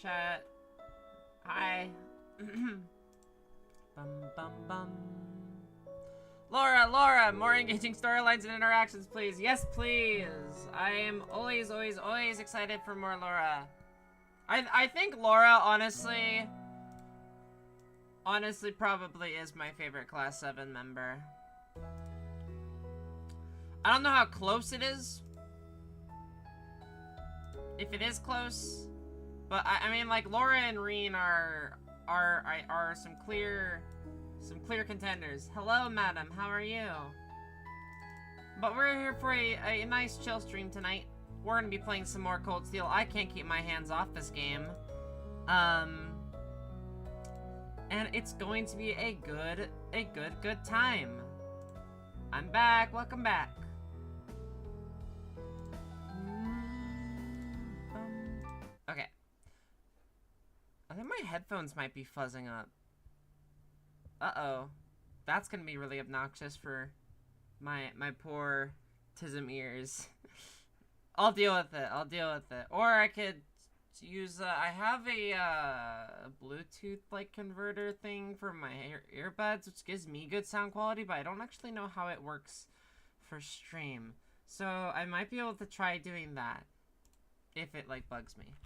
chat. Hi. Bum bum bum. Laura, more engaging storylines and interactions, please. Yes, please. I am always excited for more Laura. I think Laura, honestly, probably is my favorite Class 7 member. I don't know how close it is. If it is close, but I mean, like, Laura and Reen are some clear contenders. Hello, madam. How are you? But we're here for a nice chill stream tonight. We're gonna be playing some more Cold Steel. I can't keep my hands off this game. And it's going to be a good time. I'm back. Welcome back. Okay. I think my headphones might be fuzzing up. Uh-oh. That's gonna be really obnoxious for my poor Tism ears. I'll deal with it. Or I could use, I have a Bluetooth, like, converter thing for my earbuds, which gives me good sound quality, but I don't actually know how it works for stream. So I might be able to try doing that if it, like, bugs me.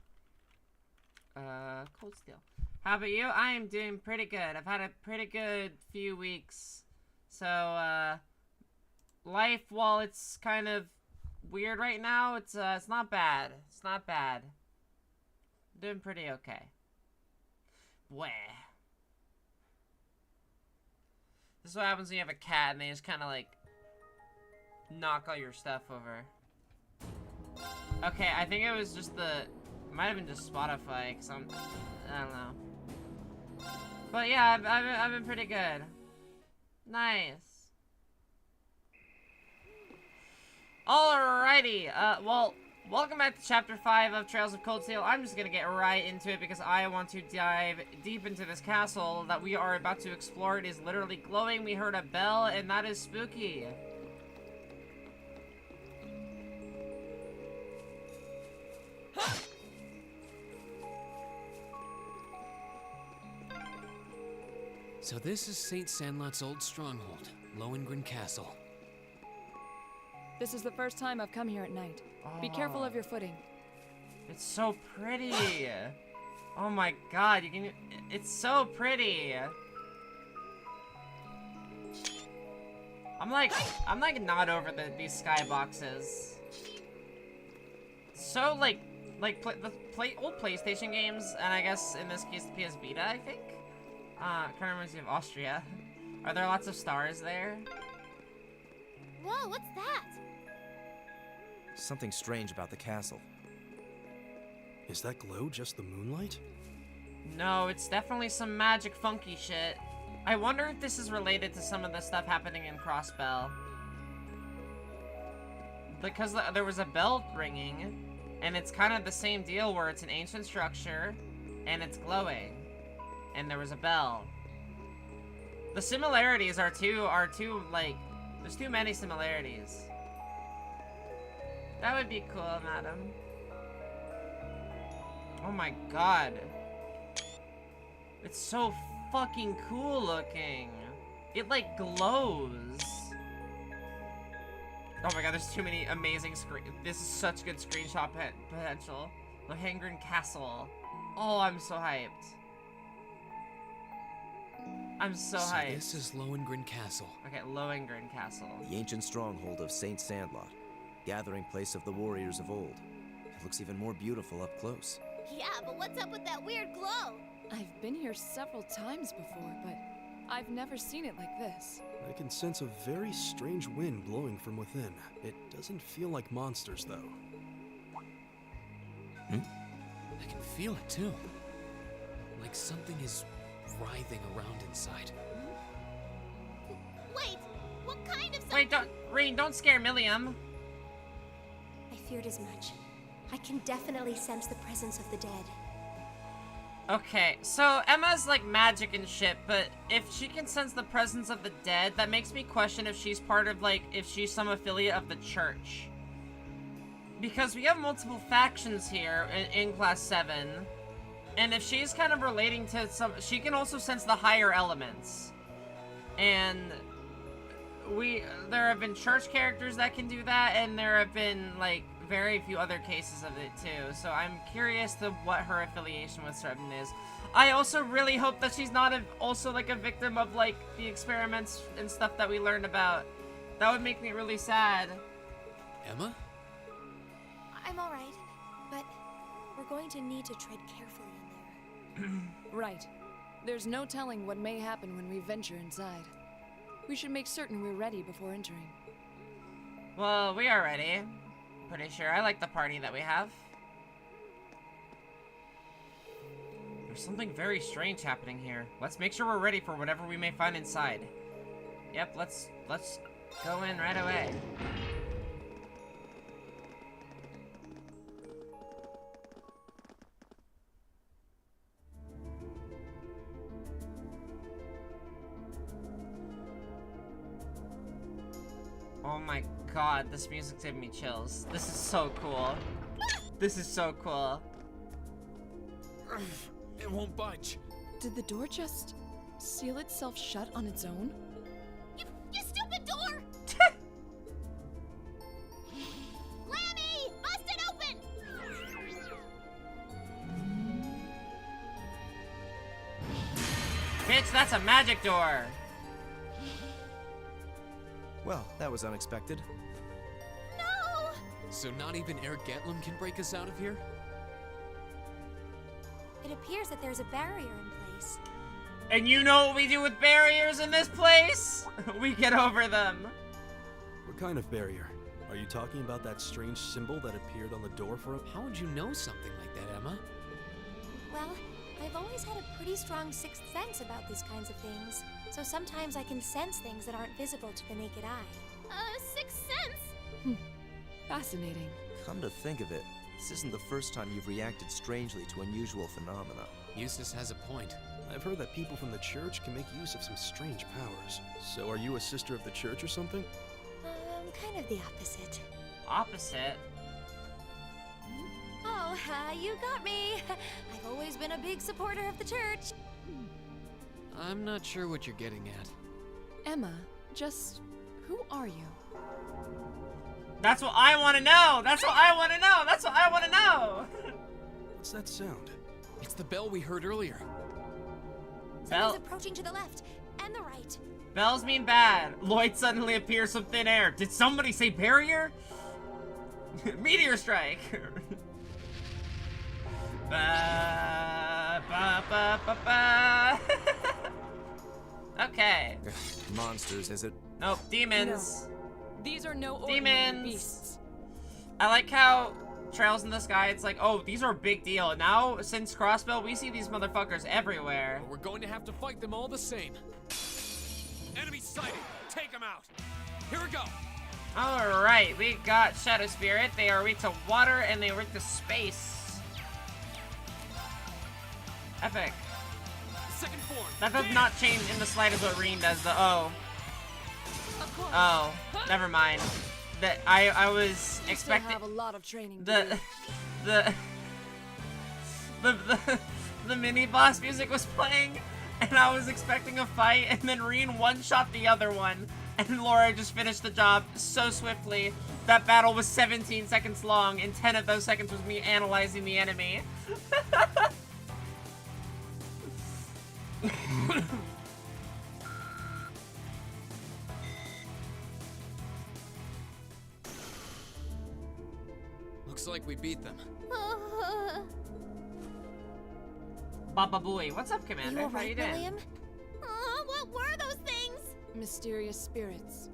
Cold Steel. How about you? I am doing pretty good. I've had a pretty good few weeks. So, life, while it's kind of weird right now, it's not bad. It's not bad. Doing pretty okay. Bleh. This is what happens when you have a cat and they just kind of, like, knock all your stuff over. Okay, I think it was just it might have been just Spotify, because I don't know. But yeah, I've been pretty good. Nice. Alrighty, well, welcome back to Chapter 5 of Trails of Cold Steel. I'm just gonna get right into it because I want to dive deep into this castle that we are about to explore. It is literally glowing. We heard a bell, and that is spooky. So this is St. Sandlot's old stronghold, Lohegrin Castle. This is the first time I've come here at night. Be careful of your footing. It's so pretty. Oh my god, it's so pretty. I'm like not over these skyboxes. So old PlayStation games, and I guess in this case the PS Vita, I think. Kind of reminds me of Austria. Are there lots of stars there? Whoa, what's that? Something strange about the castle. Is that glow just the moonlight? No, it's definitely some magic funky shit. I wonder if this is related to some of the stuff happening in Crossbell. Because there was a bell ringing, and it's kind of the same deal where it's an ancient structure, and it's glowing. And there was a bell. The similarities are too, like, there's too many similarities. That would be cool, madam. Oh my god. It's so fucking cool looking. It, like, glows. Oh my god, there's too many amazing this is such good screenshot potential. Lohegrin Castle. Oh, I'm so hyped. I'm so hyped. This is Lohegrin Castle. Okay, Lohegrin Castle. The ancient stronghold of St. Sandlot, gathering place of the warriors of old. It looks even more beautiful up close. Yeah, but what's up with that weird glow? I've been here several times before, but I've never seen it like this. I can sense a very strange wind blowing from within. It doesn't feel like monsters, though. I can feel it too. Like something is writhing around inside. Wait, what kind of something? Wait, Reen, don't scare Milliam. I feared as much. I can definitely sense the presence of the dead. Okay, so Emma's like magic and shit, but if she can sense the presence of the dead, that makes me question if she's part of, like, if she's some affiliate of the church. Because we have multiple factions here in Class 7. And if she's kind of relating to some, she can also sense the higher elements. And there have been church characters that can do that, and there have been, like, very few other cases of it, too. So I'm curious to what her affiliation with certain is. I also really hope that she's not also, like, a victim of, like, the experiments and stuff that we learned about. That would make me really sad. Emma? I'm alright, but we're going to need to tread carefully in there. Right. There's no telling what may happen when we venture inside. We should make certain we're ready before entering. Well, we are ready. Pretty sure. I like the party that we have. There's something very strange happening here. Let's make sure we're ready for whatever we may find inside. Yep, let's go in right away. Oh my god, this music's giving me chills. This is so cool. This is so cool. It won't budge. Did the door just seal itself shut on its own? You stupid door! Lammy! Bust it open! Bitch, that's a magic door! Well, that was unexpected. No! So not even Air Getlum can break us out of here? It appears that there's a barrier in place. And you know what we do with barriers in this place? We get over them. What kind of barrier? Are you talking about that strange symbol that appeared on the door for a... How would you know something like that, Emma? Well, I've always had a pretty strong sixth sense about these kinds of things. So sometimes I can sense things that aren't visible to the naked eye. Sixth sense? Fascinating. Come to think of it, this isn't the first time you've reacted strangely to unusual phenomena. Eustace has a point. I've heard that people from the church can make use of some strange powers. So are you a sister of the church or something? Kind of the opposite. Opposite? Oh, you got me. I've always been a big supporter of the church. I'm not sure what you're getting at. Emma, just who are you? That's what I want to know! That's what I want to know! That's what I want to know! What's that sound? It's the bell we heard earlier. Someone's approaching to the left and the right. Bells mean bad. Lloyd suddenly appears from thin air. Did somebody say barrier? Meteor strike! Ba, ba, ba, ba, ba. Okay. Monsters, is it? Nope, demons. These are no ordinary Demons. beasts. I like how Trails in the Sky, it's like, oh, these are a big deal. Now, since Crossbell, we see these motherfuckers everywhere. But we're going to have to fight them all the same. Enemy sighted! Take them out! Here we go! Alright, we got Shadow Spirit. They are weak to water, and they are weak to space. Epic. Second form! That does not change in the slightest what Reen does, the oh. Of course. Oh, never mind. That I was You still expecting have a lot of training to the do. the mini boss music was playing, and I was expecting a fight, and then Reen one-shot the other one, and Laura just finished the job so swiftly. That battle was 17 seconds long, and 10 of those seconds was me analyzing the enemy. Looks like we beat them. Baba Booey, what's up, Commander? You How you alright, doing? William? What were those things? Mysterious spirits.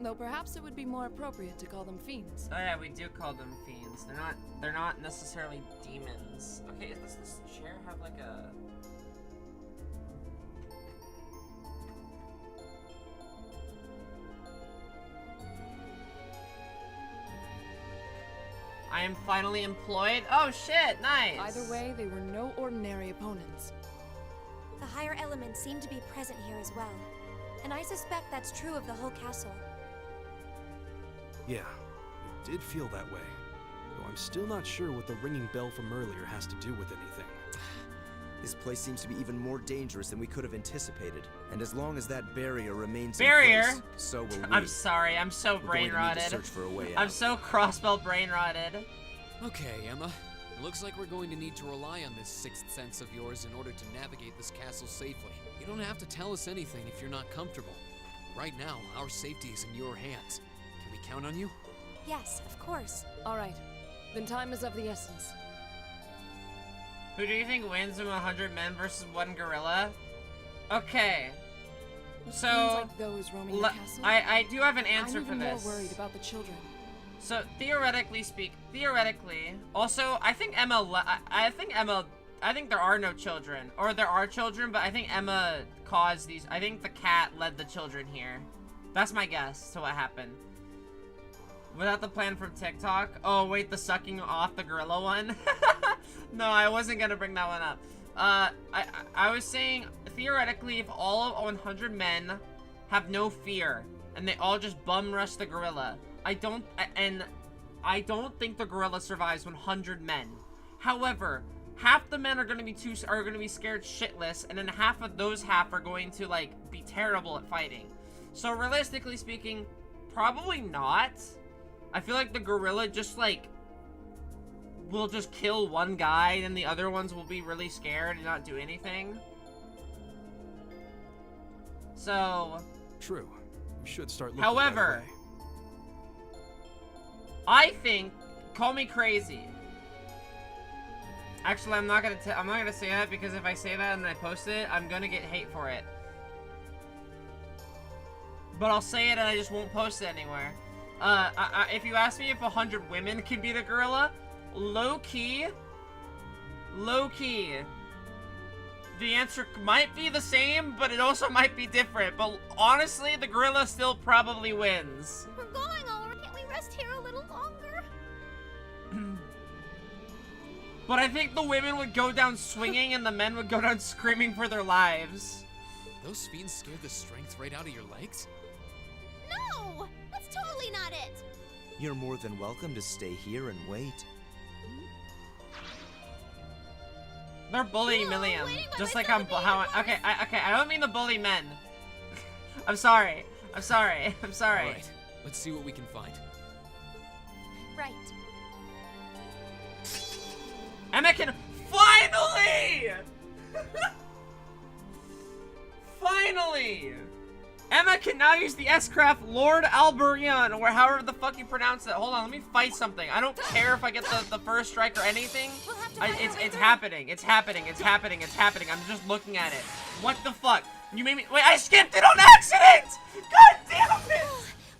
Though perhaps it would be more appropriate to call them fiends. Oh yeah, we do call them fiends. They're not necessarily demons. Okay, does this chair have like a... I am finally employed? Oh shit, nice! Either way, they were no ordinary opponents. The higher elements seem to be present here as well. And I suspect that's true of the whole castle. Yeah, it did feel that way. Though I'm still not sure what the ringing bell from earlier has to do with anything. This place seems to be even more dangerous than we could have anticipated. And as long as that barrier remains in Barrier? place, so will we. I'm sorry, I'm so We're going to need to brain-rotted. search for a way I'm out. so crossbell brain-rotted. Okay, Emma. It looks like we're going to need to rely on this sixth sense of yours in order to navigate this castle safely. You don't have to tell us anything if you're not comfortable. Right now, our safety is in your hands. Can we count on you? Yes, of course. All right. Then time is of the essence. Who do you think wins in 100 men versus 1 gorilla? Okay. Seems So, like those roaming the castle. I do have an answer I'm for even this. more worried about the children. So, theoretically, also, I think I think there are no children. Or there are children, but I think Emma caused these. I think the cat led the children here. That's my guess to what happened. Without the plan from TikTok? Oh, wait, the sucking off the gorilla one? No, I wasn't gonna bring that one up. I was saying, theoretically, if all of 100 men have no fear, and they all just bum rush the gorilla, I don't think the gorilla survives 100 men. However, half the men are gonna be scared shitless, and then half of those half are going to, like, be terrible at fighting. So realistically speaking, probably not. I feel like the gorilla just, like, will just kill one guy, and the other ones will be really scared and not do anything. So... True. We should start looking However, that way. I think, call me crazy. Actually, I'm not gonna say that, because if I say that and I post it, I'm gonna get hate for it. But I'll say it and I just won't post it anywhere. If you ask me if 100 women can beat a gorilla, low-key, the answer might be the same, but it also might be different. But honestly, the gorilla still probably wins. We're going already. Can't we rest here a little longer? But I think the women would go down swinging and the men would go down screaming for their lives. Those fiends scared the strength right out of your legs? No! That's totally not it! You're more than welcome to stay here and wait. They're bullying No, Milliam, waiting by just like myself I'm. would be How? even Okay, I don't mean to bully men. I'm sorry. Alright, let's see what we can find. Right. Emma can finally. Finally, Emma can now use the S-Craft Lord Alberion, or however the fuck you pronounce it. Hold on, let me fight something. I don't care if I get the first strike or anything. We'll have to find our way It's through. happening. It's happening. I'm just looking at it. What the fuck? You made me wait. I skipped it on accident. God damn it!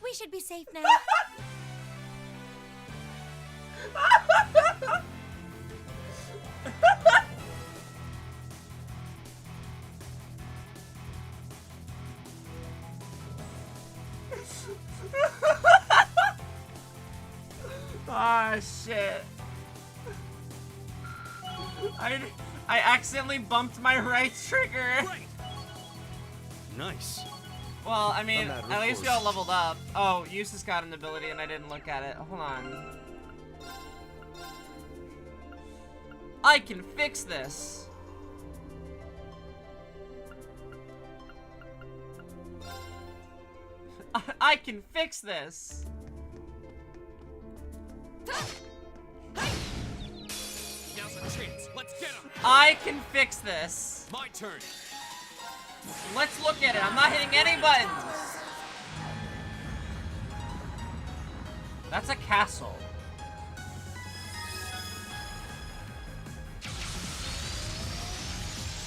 We should be safe now. Ah, shit. I accidentally bumped my right trigger. Nice. Well, I mean, No matter, at of least we course. all leveled up. Oh, Eustace got an ability and I didn't look at it. Hold on. I can fix this. I can fix this. Now's our chance. Let's get him. I can fix this. My turn. Let's look at it. I'm not hitting any buttons. That's a castle.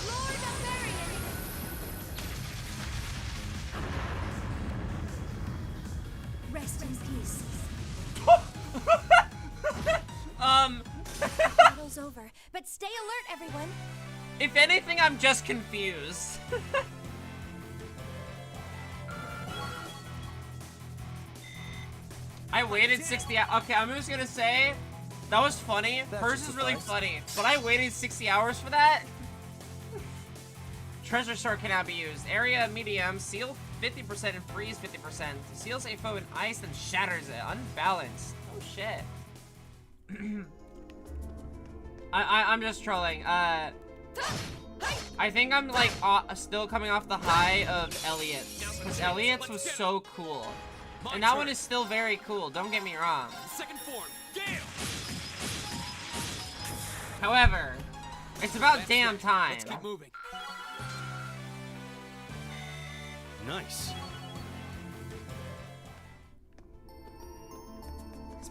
Lord Alberion! Rest in peace. Battle's over, but stay alert, everyone. If anything, I'm just confused. I waited 60 hours. Okay, I'm just gonna say, that was funny. That's Hers a is really surprise. funny, but I waited 60 hours for that. Treasure sword cannot be used. Area medium, seal 50% and freeze 50%. Seals a foe in ice and shatters it. Unbalanced. Oh shit. I'm just trolling. I think I'm like still coming off the high of Elliot's, because Elliot's was so cool. And that one is still very cool, don't get me wrong. Second form, Gale! However, it's about damn time. Let's keep moving. Nice.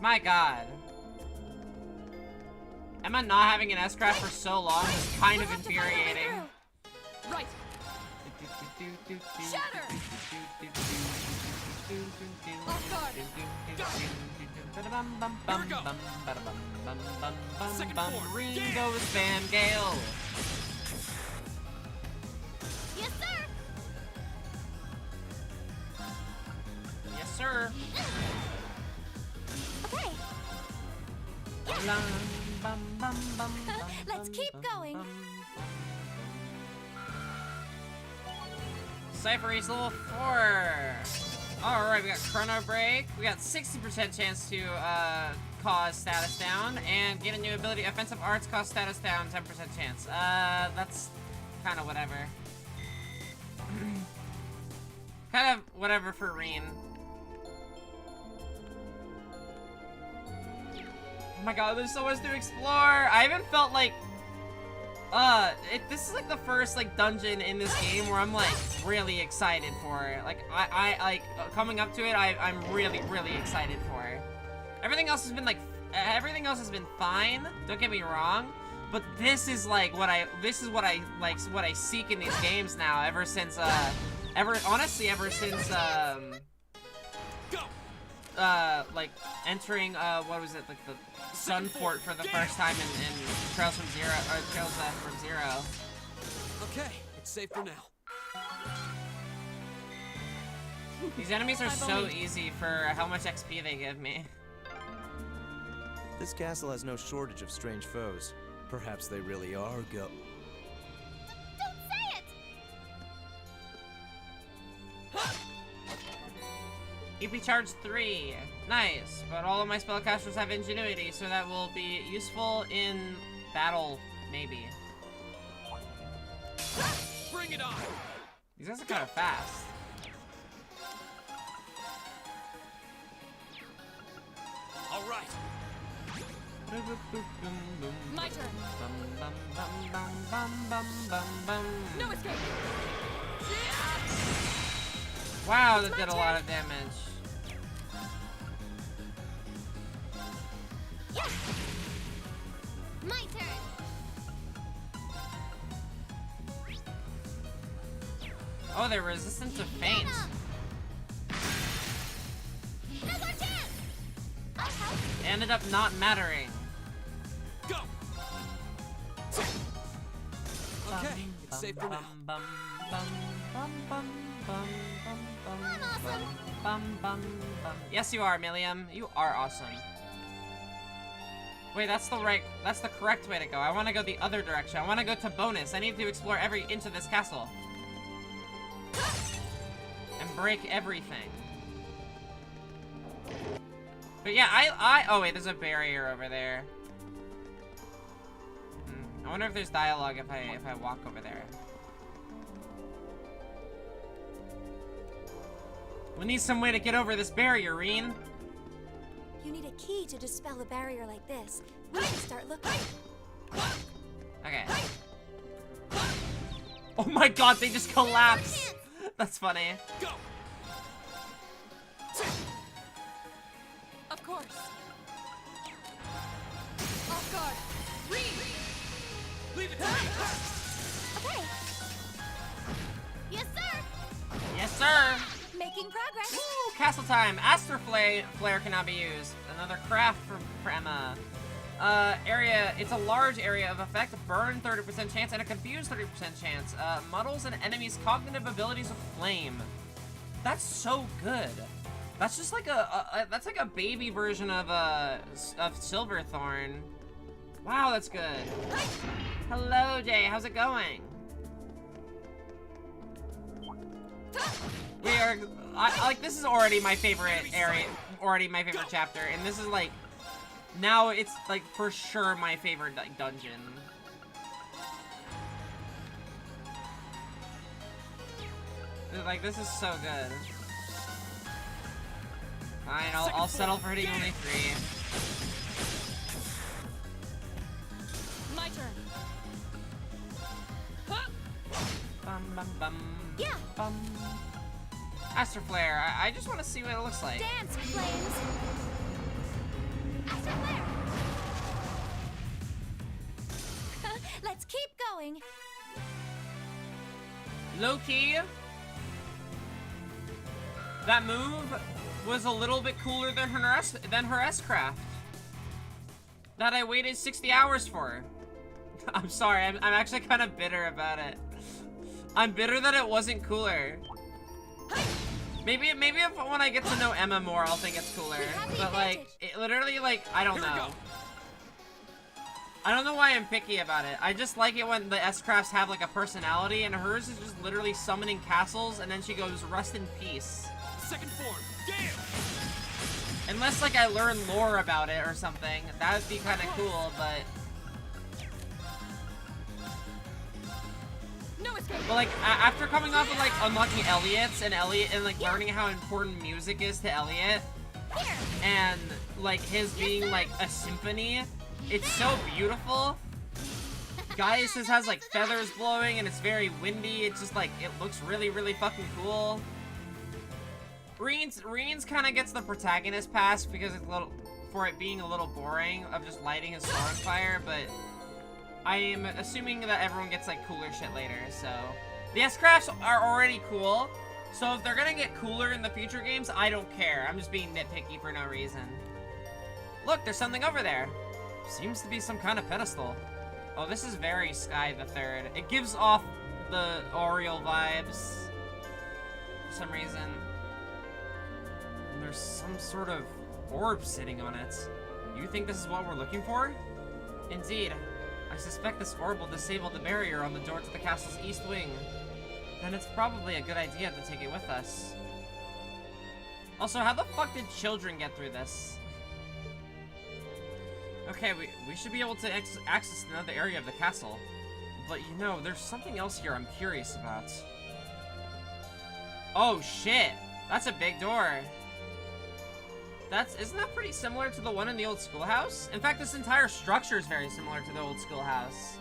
My god. Emma not having an S-Craft for so long is kind of infuriating. Right. Shatter. Off guard. Ringo spam Gale. Yes, sir. Yes, sir. Okay, let's keep going. Cypher Ace level 4. Alright, we got Chrono Break. We got 60% chance to cause status down. And get a new ability. Offensive Arts cause status down, 10% chance. That's kind of whatever. Kind of whatever for Reen. Oh my god, there's so much to explore! I haven't felt like... this is like the first, like, dungeon in this game where I'm, like, really excited for it. Like, coming up to it, I'm really, really excited for it. Everything else has been, like, everything else has been fine, don't get me wrong, but this is, like, what I seek in these games now, ever since, honestly, ever since, like, entering, what was it, like, the Sun Fort for the first time in Trails from Zero, or Trails from Zero. Okay, it's safe for now. These enemies are so easy for how much XP they give me. This castle has no shortage of strange foes. Perhaps they really are Don't say it! EP charge 3. Nice. But all of my spellcasters have ingenuity, so that will be useful in battle, maybe. Bring it on! These guys are kind of fast. All right. My turn. No escape. Wow, that did a lot of damage. Yeah. My turn. Oh, they're resistant to faint. Now's our chance. I'll help. It ended up not mattering. Go! Okay, it's safe for now. I'm awesome. Yes, you are, Milliam. You are awesome. Wait, that's the correct way to go. I want to go the other direction. I want to go to bonus. I need to explore every inch of this castle. And break everything. But yeah, oh wait, there's a barrier over there. I wonder if there's dialogue if I walk over there. We need some way to get over this barrier, Reen. You need a key to dispel a barrier like this. We should start looking. Okay. Oh my god, they just collapse. That's funny. Go! Of course. Off guard. Leave it to me! Okay, Yes, sir. Yes, sir. making progress. Woo, castle time. Aster Flare cannot be used. Another craft for Emma. Area, it's a large area of effect, burn 30% chance, and a confuse 30% chance. Muddles an enemy's cognitive abilities with flame. That's so good. That's just like that's like a baby version of Silverthorn. Wow, that's good. Hello, Jay. How's it going? We are. Like, this is already my favorite area, already my favorite chapter, and this is like. Now it's like for sure my favorite like dungeon. like, this is so good. Fine, I'll settle for hitting only 3. My turn. Bum, bum, bum. Yeah. Bum. Astro Flare, I just want to see what it looks like. Dance, flames. Astro flare. Let's keep going. Low-key, that move was a little bit cooler than her S-Craft. That I waited 60 hours for. I'm sorry, I'm actually kind of bitter about it. I'm bitter that it wasn't cooler. Maybe if when I get to know Emma more, I'll think it's cooler. But like, it literally, like, I don't know. I don't know why I'm picky about it. I just like it when the S-Crafts have like a personality, and hers is just literally summoning castles, and then she goes, rest in peace. Second form, damn! Unless like I learn lore about it or something, that would be kind of cool, but... No escape. But like, after coming off of like unlocking Elliot's and like learning how important music is to Elliot, and like his being like a symphony, it's so beautiful. Gaius has like feathers blowing and it's very windy. It's just like, it looks really, really fucking cool. Reen's kind of gets the protagonist pass because it's for it being a little boring of just lighting his sword on fire, but I am assuming that everyone gets like cooler shit later, so. The S-Crafts are already cool, so if they're gonna get cooler in the future games, I don't care. I'm just being nitpicky for no reason. Look, there's something over there. Seems to be some kind of pedestal. Oh, this is very Sky the Third. It gives off the Oriole vibes for some reason. And there's some sort of orb sitting on it. You think this is what we're looking for? Indeed. I suspect this orb will disable the barrier on the door to the castle's east wing. Then it's probably a good idea to take it with us. Also, how the fuck did children get through this? Okay, we should be able to access another area of the castle. But you know, there's something else here I'm curious about. Oh shit! That's a big door. Isn't that pretty similar to the one in the old schoolhouse? In fact, this entire structure is very similar to the old schoolhouse.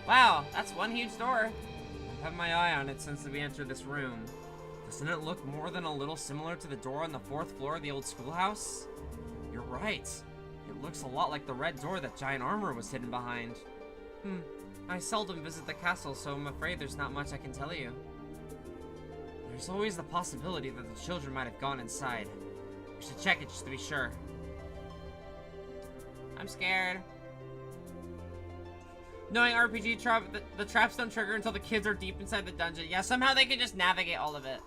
Wow, that's one huge door. I've had my eye on it since we entered this room. Doesn't it look more than a little similar to the door on the 4th floor of the old schoolhouse? You're right. It looks a lot like the red door that giant armor was hidden behind. I seldom visit the castle, so I'm afraid there's not much I can tell you. There's always the possibility that the children might have gone inside. We should check it just to be sure. I'm scared. Knowing RPG the traps don't trigger until the kids are deep inside the dungeon. Yeah, somehow they can just navigate all of it.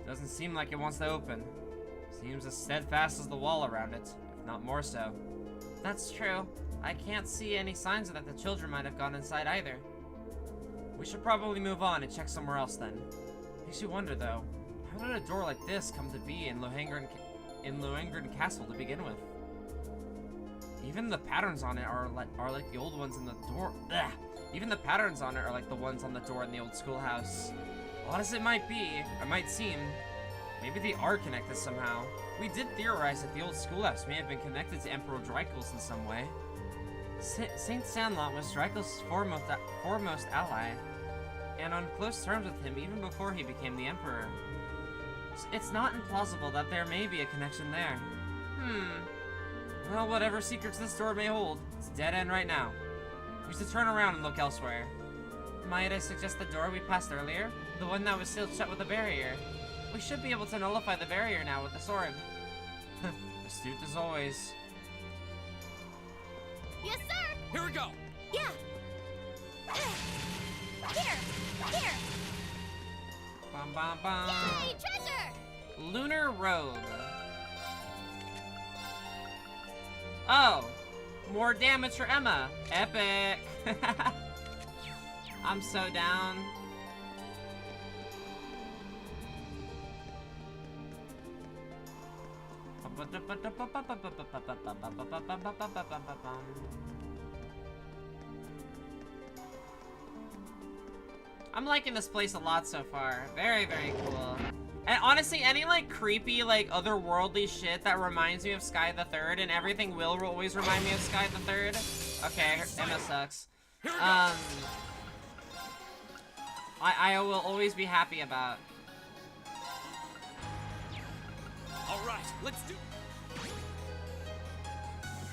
Doesn't seem like it wants to open. Seems as steadfast as the wall around it, if not more so. That's true. I can't see any signs that the children might have gone inside either. We should probably move on and check somewhere else then. Makes you wonder though, how did a door like this come to be in Lohegrin Castle to begin with? Even the patterns on it are like the old ones in the door. Ugh. Even the patterns on it are like the ones on the door in the old schoolhouse. Odd as it might be, or might seem, maybe they are connected somehow. We did theorize that the old schoolhouse may have been connected to Emperor Drykel's in some way. Saint Sandlot was Drykel's foremost ally, and on close terms with him even before he became the Emperor. It's not implausible that there may be a connection there. Well, whatever secrets this door may hold, it's a dead end right now. We should turn around and look elsewhere. Might I suggest the door we passed earlier? The one that was sealed shut with a barrier. We should be able to nullify the barrier now with this orb. Astute as always. Yes, sir! Here we go! Yeah. Here. Bum bum bum. Yay, treasure! Lunar Robe. Oh, more damage for Emma. Epic. I'm so down. I'm liking this place a lot so far. Very, very cool. And honestly, any like creepy, like otherworldly shit that reminds me of Sky the Third, and everything will always remind me of Sky the Third. Okay, Emma sucks. I will always be happy about. All right, let's do.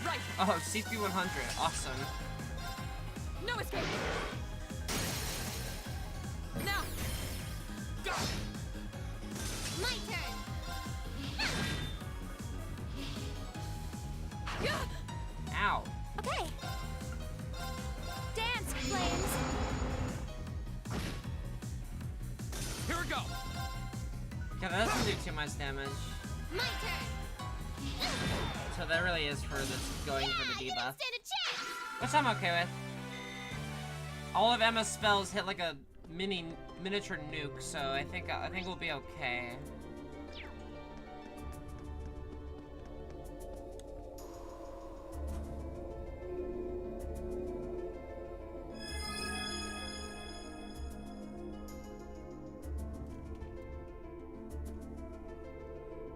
Right. Oh, CP100, awesome. No escape. Now. Go. My turn. Ow. Okay. Dance, flames. Here we go. Yeah, that doesn't do too much damage. My turn. So that really is for this going for the You debuff. don't stand a chance. Which I'm okay with. All of Emma's spells hit like a miniature nuke, so I think we'll be okay.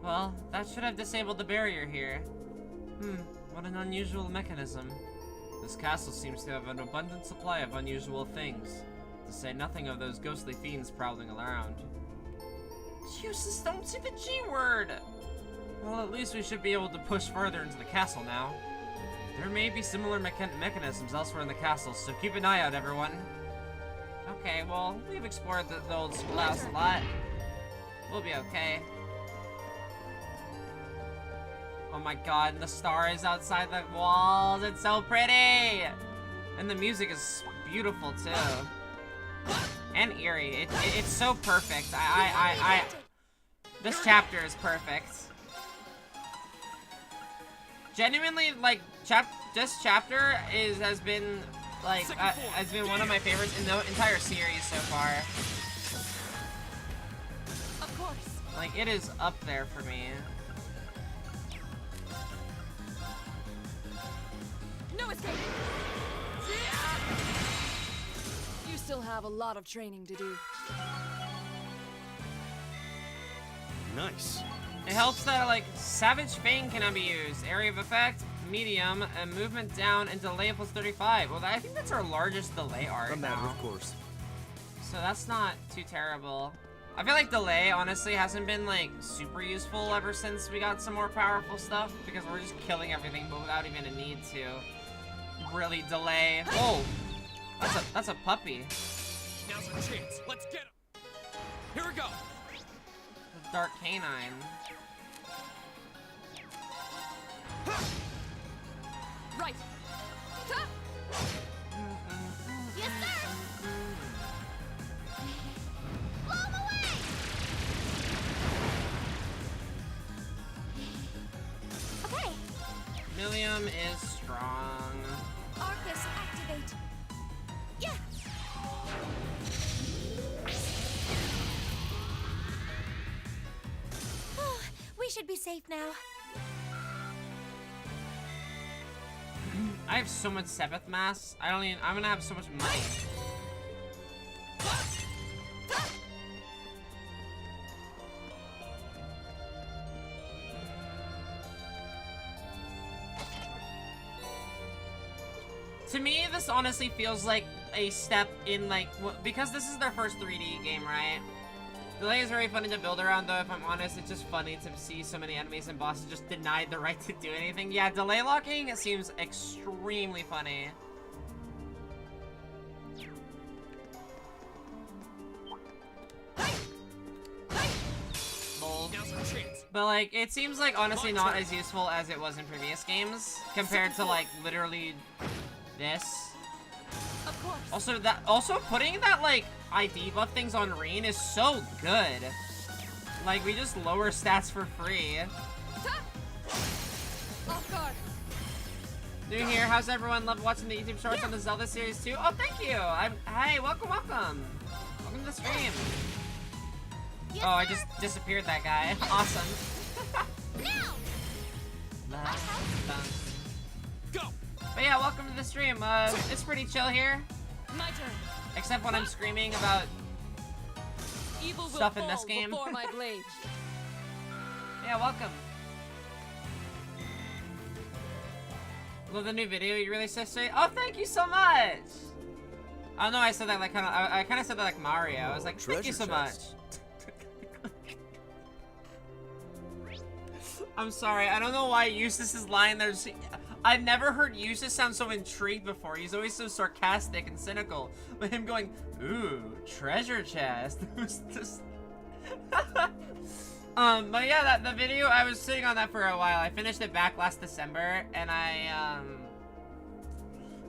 Well, that should have disabled the barrier here. What an unusual mechanism. This castle seems to have an abundant supply of unusual things, to say nothing of those ghostly fiends prowling around. Useless, don't say the G word! Well, at least we should be able to push further into the castle now. There may be similar mechanisms elsewhere in the castle, so keep an eye out, everyone. Okay, well, we've explored the old schoolhouse a lot. We'll be okay. Oh my god, and the star is outside the walls. It's so pretty! And the music is beautiful too. And eerie. It's so perfect. This chapter is perfect. Genuinely, like, this chapter has been one of my favorites in the entire series so far. Of course. Like, it is up there for me. No escape. You still have a lot of training to do. Nice. It helps that, like, Savage Fang cannot be used. Area of effect, medium, and movement down, and delay plus 35. Well, I think that's our largest delay art A matter now. of course. So that's not too terrible. I feel like delay, honestly, hasn't been, like, super useful ever since we got some more powerful stuff, because we're just killing everything, but without even a need to really delay. Oh! That's a puppy. Now's our chance. Let's get him. Here we go. The dark canine. Right. Yes, sir. Blow him away. Okay. Millium is strong. Arcus, activate. Yeah. We should be safe now. I have so much Sepith mass. I'm gonna have so much money. To me, this honestly feels like a step in, like, because this is their first 3D game, right? Delay is very funny to build around, though, if I'm honest. It's just funny to see so many enemies and bosses just denied the right to do anything. Yeah, delay locking seems extremely funny. Lol. Now's our chance. But, like, it seems like, honestly, not as useful as it was in previous games, compared to, like, literally this. Of course. Also putting that, like, ID buff things on Reen is so good. Like, we just lower stats for free. Off guard. New here, how's everyone? Love watching the YouTube shorts on the Zelda series too. Oh, thank you. Hey, welcome. Welcome to the stream. Yes, Oh, I sir. just disappeared that guy. Awesome. Now. Go. But yeah, welcome to the stream. It's pretty chill here. My turn. Except when I'm screaming about Evil will stuff in fall this game. before my blade. Yeah, welcome. Love the new video you released yesterday. Oh, thank you so much. I don't know. I said that like I kind of said that like Mario. I was like, thank you so much. I'm sorry. I don't know why Eustace is lying there. I've never heard Eustace sound so intrigued before. He's always so sarcastic and cynical. With him going, ooh, treasure chest. But yeah, the video, I was sitting on that for a while. I finished it back last December, and I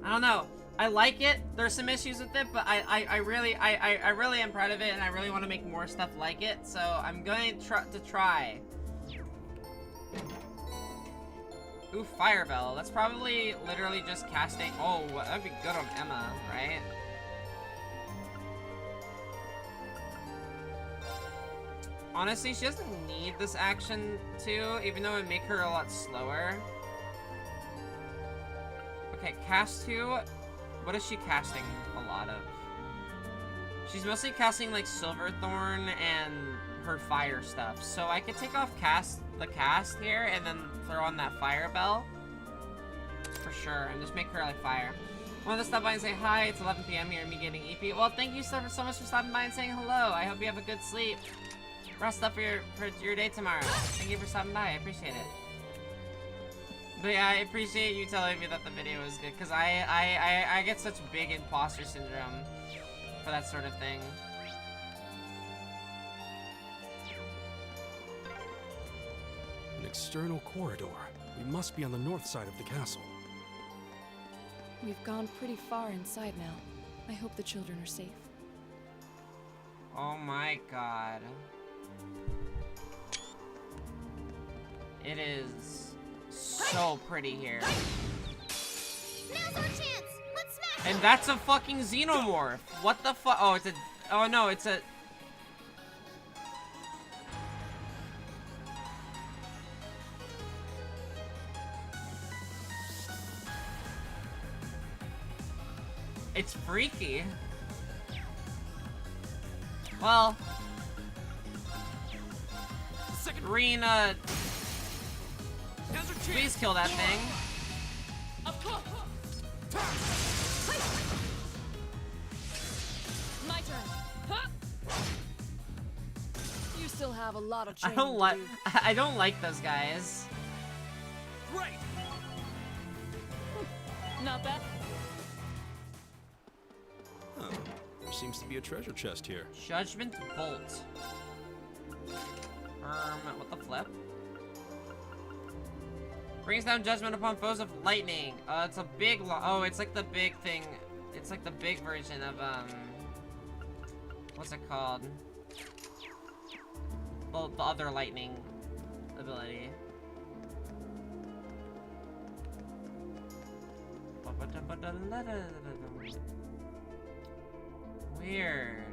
don't know. I like it. There's some issues with it, but I really am proud of it, and I really want to make more stuff like it. So I'm going to try. Ooh, Fire Bell. That's probably literally just casting. Oh, that'd be good on Emma, right? Honestly, she doesn't need this action too, even though it would make her a lot slower. Okay, cast 2. What is she casting a lot of? She's mostly casting like Silverthorn and her fire stuff. So I could take off the cast here and then throw on that Fire Bell. For sure, and just make her like fire. I want to stop by and say hi. It's 11 p.m. here, me getting EP. Well, thank you so much for stopping by and saying hello. I hope you have a good sleep. Rest up for your day tomorrow. Thank you for stopping by. I appreciate it. But yeah, I appreciate you telling me that the video was good, because I get such big imposter syndrome for that sort of thing. An external corridor. We must be on the north side of the castle. We've gone pretty far inside now. I hope the children are safe. Oh my god. It is so pretty here. Now's our chance. Let's smash And it. that's a fucking xenomorph. What the fuck? Oh, it's a... Oh no, it's a... It's freaky. Well... Rena... Please kill that thing. My turn. Huh? You still have a lot of I training don't like... to do. I don't like those guys. Right. Not bad. Huh. There seems to be a treasure chest here. Judgment Bolt. What the flip? Brings down judgment upon foes of lightning. It's a big oh, it's like the big thing. It's like the big version of, what's it called? Well, the other lightning ability. Weird.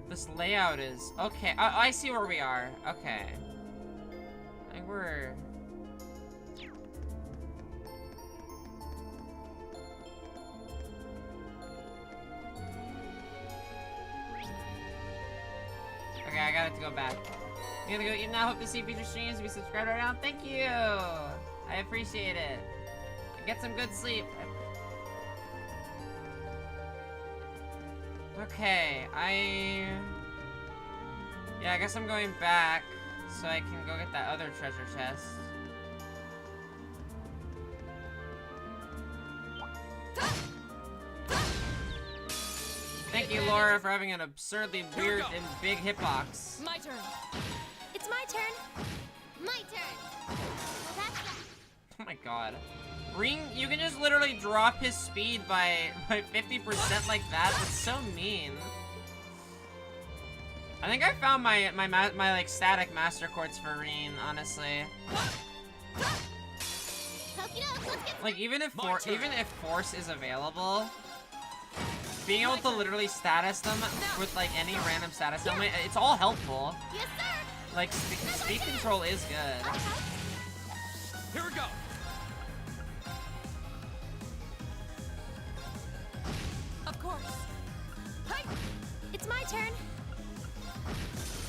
This layout is... Okay, I see where we are. Okay. I think we're... Okay, I got it to go back. I'm gonna go eat now. Hope to see future streams. If you subscribe right now, thank you! I appreciate it. Get some good sleep. Okay, yeah, I guess I'm going back so I can go get that other treasure chest. Thank you, Laura, for having an absurdly weird and big hitbox. My turn. It's my turn. My turn. Well, that's that. Oh my god. Ring, you can just literally drop his speed by 50% like that. That's so mean. I think I found my like static master chords for Reen, honestly. Okie doke, let's get Like even if force is available, being able to literally status them with like any random status element, it's all helpful. Yes, sir. Like speed control is good. Here we go. It's my turn.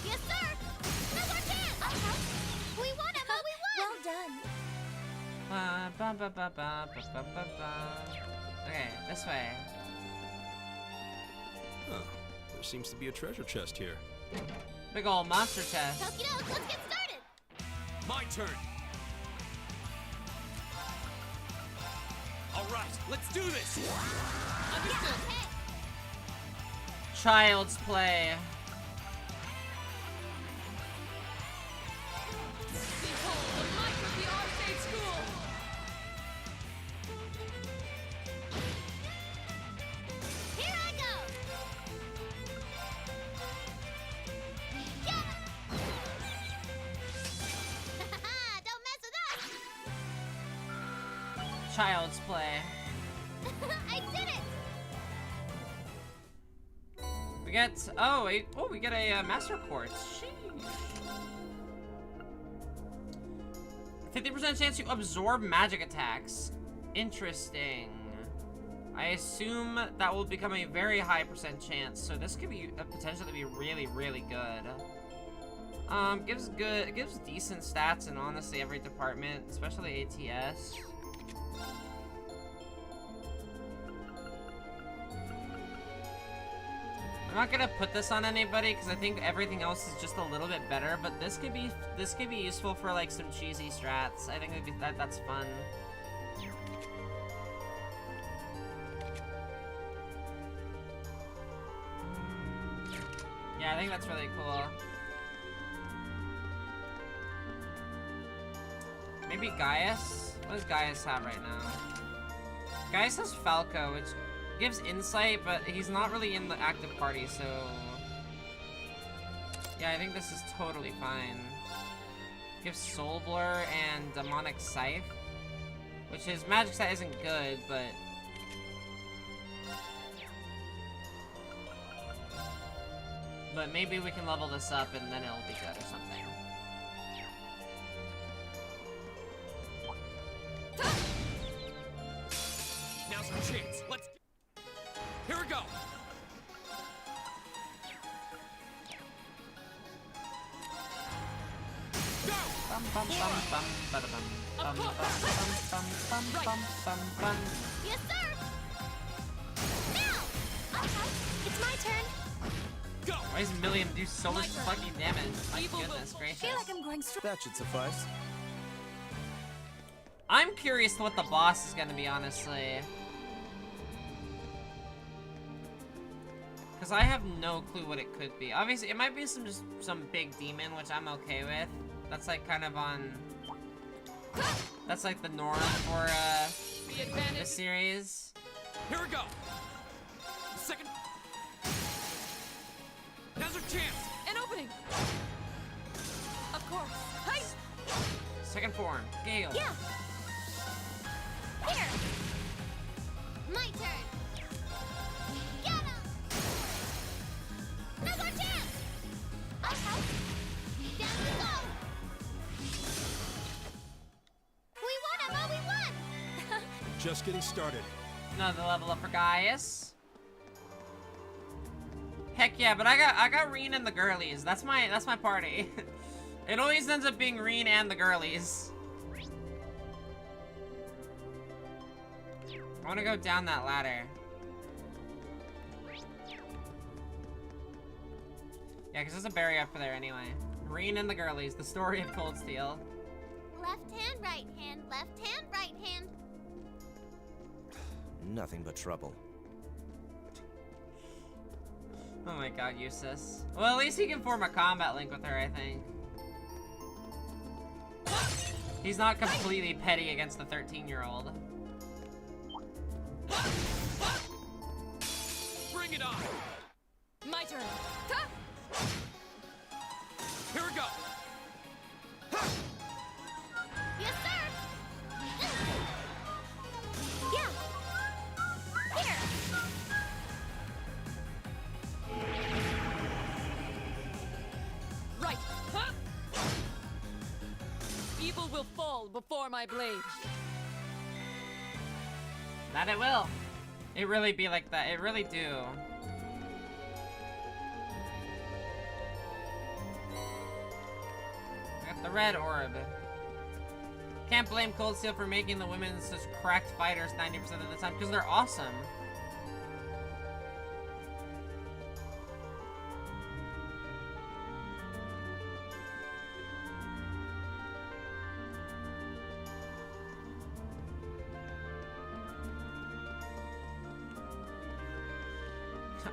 Yes, sir! Now's our chance! We won, Emma! We won! Well done. Okay, this way. Huh. There seems to be a treasure chest here. Big ol' monster chest. Okie doke, let's get started! My turn. All right, let's do this. Understood! Okay. Child's play. Behold the might of the Arcade School! Here I go! Get him! Don't mess with us! Child's play. I did it! We get we get a master quartz. Sheesh. 50% chance to absorb magic attacks. Interesting. I assume that will become a very high percent chance, so this could be potentially be really, really good. It gives decent stats in honestly every department, especially ATS. I'm not gonna put this on anybody because I think everything else is just a little bit better, but this could be useful for like some cheesy strats. I think that's fun. Yeah, I think that's really cool. Maybe Gaius? What does Gaius have right now? Gaius has Falco, which gives insight, but he's not really in the active party, so yeah, I think this is totally fine. Gives Soul Blur and Demonic Scythe, which his magic set isn't good, but maybe we can level this up and then it'll be good or something. Now's our chance. Let's. Here we go. Go. Bum bum bum bum bada bum bum bum bum bum bum bum bum. Yes, sir! Now! It's my turn. Go. Why does Milliam do so much fucking damage? My Evil will goodness I gracious. feel like I'm going strong. That should suffice. I'm curious what the boss is gonna be, honestly. Because I have no clue what it could be. Obviously, it might be some big demon, which I'm okay with. That's like kind of on... That's like the norm for this series. Here we go. Second. Now's our chance. An opening! Of course. Hey! Second form, Gale. Yeah. Here! My turn! Get him! Now's our chance! Down we go! We won, Emma! We won! Just getting started. Another level up for Gaius. Heck yeah, but I got Reen and the girlies. That's my party. It always ends up being Reen and the girlies. I want to go down that ladder. Yeah, because there's a barrier up there anyway. Reen and the girlies, the story of Cold Steel. Left hand, right hand, left hand, right hand. Nothing but trouble. Oh my god, Eustace. Well, at least he can form a combat link with her, I think. He's not completely petty against the 13-year-old. Bring it on. My turn. Here we go. Yes, sir! Yeah. Here. Right. Huh? Evil will fall before my blade. That it will. It really be like that. It really do. The red orb. Can't blame Cold Steel for making the women such cracked fighters 90% of the time, because they're awesome.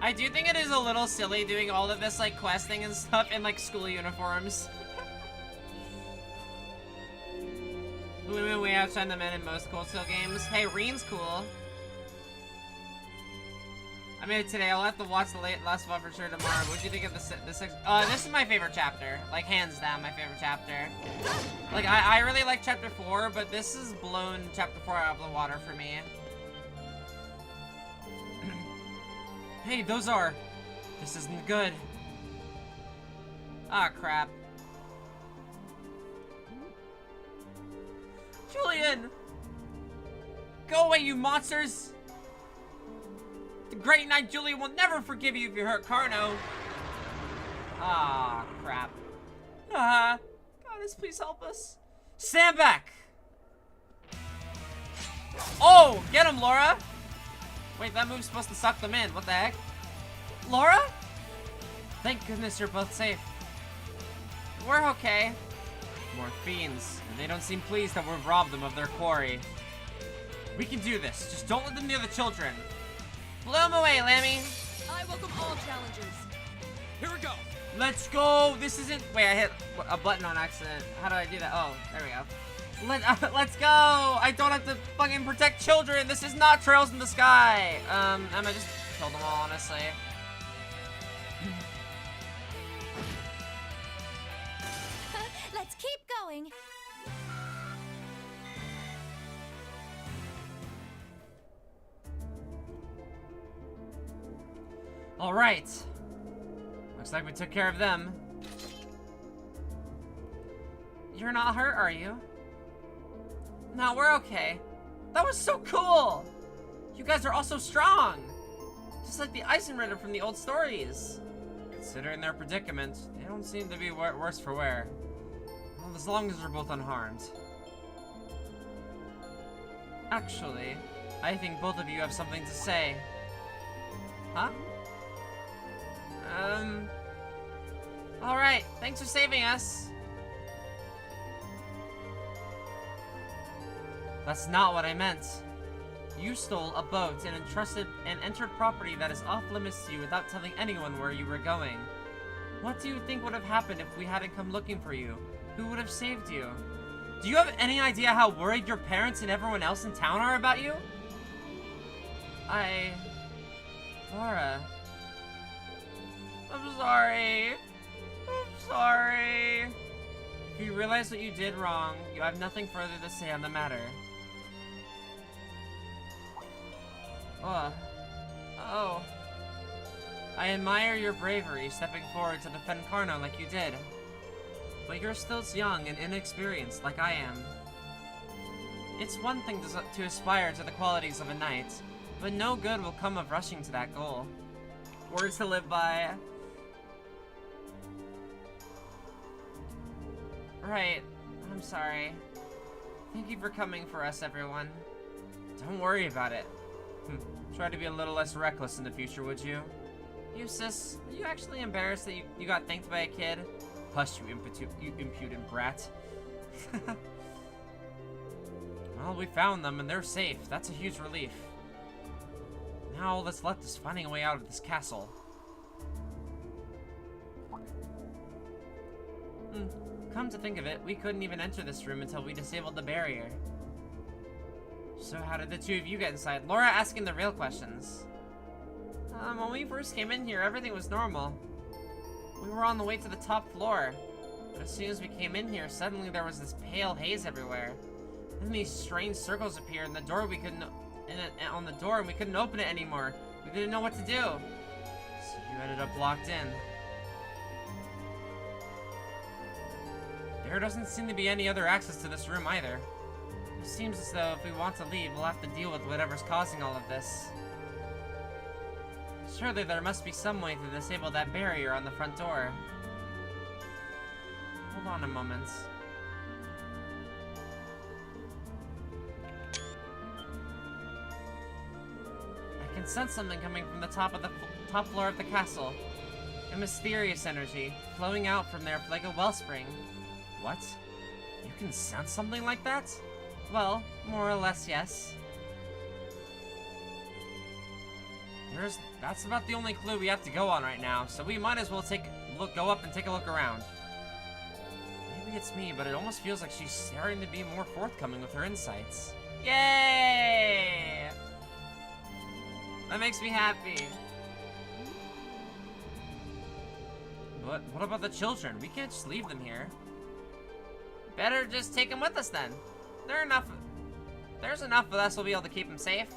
I do think it is a little silly doing all of this, like, questing and stuff in, like, school uniforms. Women way outshine the men in most Cold Steel games. Hey, Reen's cool. I made it today. I'll have to watch the last one for sure tomorrow. What do you think of the sixth? This is my favorite chapter. Like, hands down, my favorite chapter. Like, I really like chapter 4, but this has blown chapter 4 out of the water for me. Hey, those are... This isn't good. Ah, crap. Julian! Go away, you monsters! The Great Knight Julian will never forgive you if you hurt Carno. Ah, crap. Goddess, please help us. Stand back! Oh! Get him, Laura! Wait, that move's supposed to suck them in. What the heck? Laura? Thank goodness you're both safe. We're okay. More fiends, and they don't seem pleased that we've robbed them of their quarry. We can do this. Just don't let them near the children. Blow them away, Lammy. I welcome all challengers. Here we go. Let's go. This isn't... Wait, I hit a button on accident. How do I do that? Oh, there we go. Let's go! I don't have to fucking protect children! This is not Trails in the Sky! I might just kill them all, honestly. Let's keep going. Alright. Looks like we took care of them. You're not hurt, are you? No, we're okay. That was so cool! You guys are also strong! Just like the Eisenritter from the old stories. Considering their predicament, they don't seem to be worse for wear. Well, as long as they're both unharmed. Actually, I think both of you have something to say. Huh? Alright, thanks for saving us. That's not what I meant. You stole a boat and entered property that is off limits to you without telling anyone where you were going. What do you think would have happened if we hadn't come looking for you? Who would have saved you? Do you have any idea how worried your parents and everyone else in town are about you? Laura. I'm sorry. I'm sorry. If you realize what you did wrong, you have nothing further to say on the matter. Oh. I admire your bravery stepping forward to defend Carno like you did. But you're still young and inexperienced like I am. It's one thing to aspire to the qualities of a knight, but no good will come of rushing to that goal. Words to live by. Right, I'm sorry. Thank you for coming for us, everyone. Don't worry about it. Try to be a little less reckless in the future, would you? You, sis, are you actually embarrassed that you got thanked by a kid? Hush, you impudent brat. Well, we found them and they're safe. That's a huge relief. Now all that's left is finding a way out of this castle. Come to think of it, we couldn't even enter this room until we disabled the barrier. So how did the two of you get inside? Laura asking the real questions. When we first came in here, everything was normal. We were on the way to the top floor. But as soon as we came in here, suddenly there was this pale haze everywhere. Then these strange circles appeared and the door we couldn't... on the door and we couldn't open it anymore. We didn't know what to do. So you ended up locked in. There doesn't seem to be any other access to this room either. It seems as though if we want to leave, we'll have to deal with whatever's causing all of this. Surely there must be some way to disable that barrier on the front door. Hold on a moment. can sense something coming from the top floor of the castle. A mysterious energy flowing out from there like a wellspring. What? You can sense something like that? Well, more or less, yes. That's about the only clue we have to go on right now, so we might as well go up and take a look around. Maybe it's me, but it almost feels like she's starting to be more forthcoming with her insights. Yay! That makes me happy. But what about the children? We can't just leave them here. Better just take them with us then. There's enough of us will be able to keep them safe.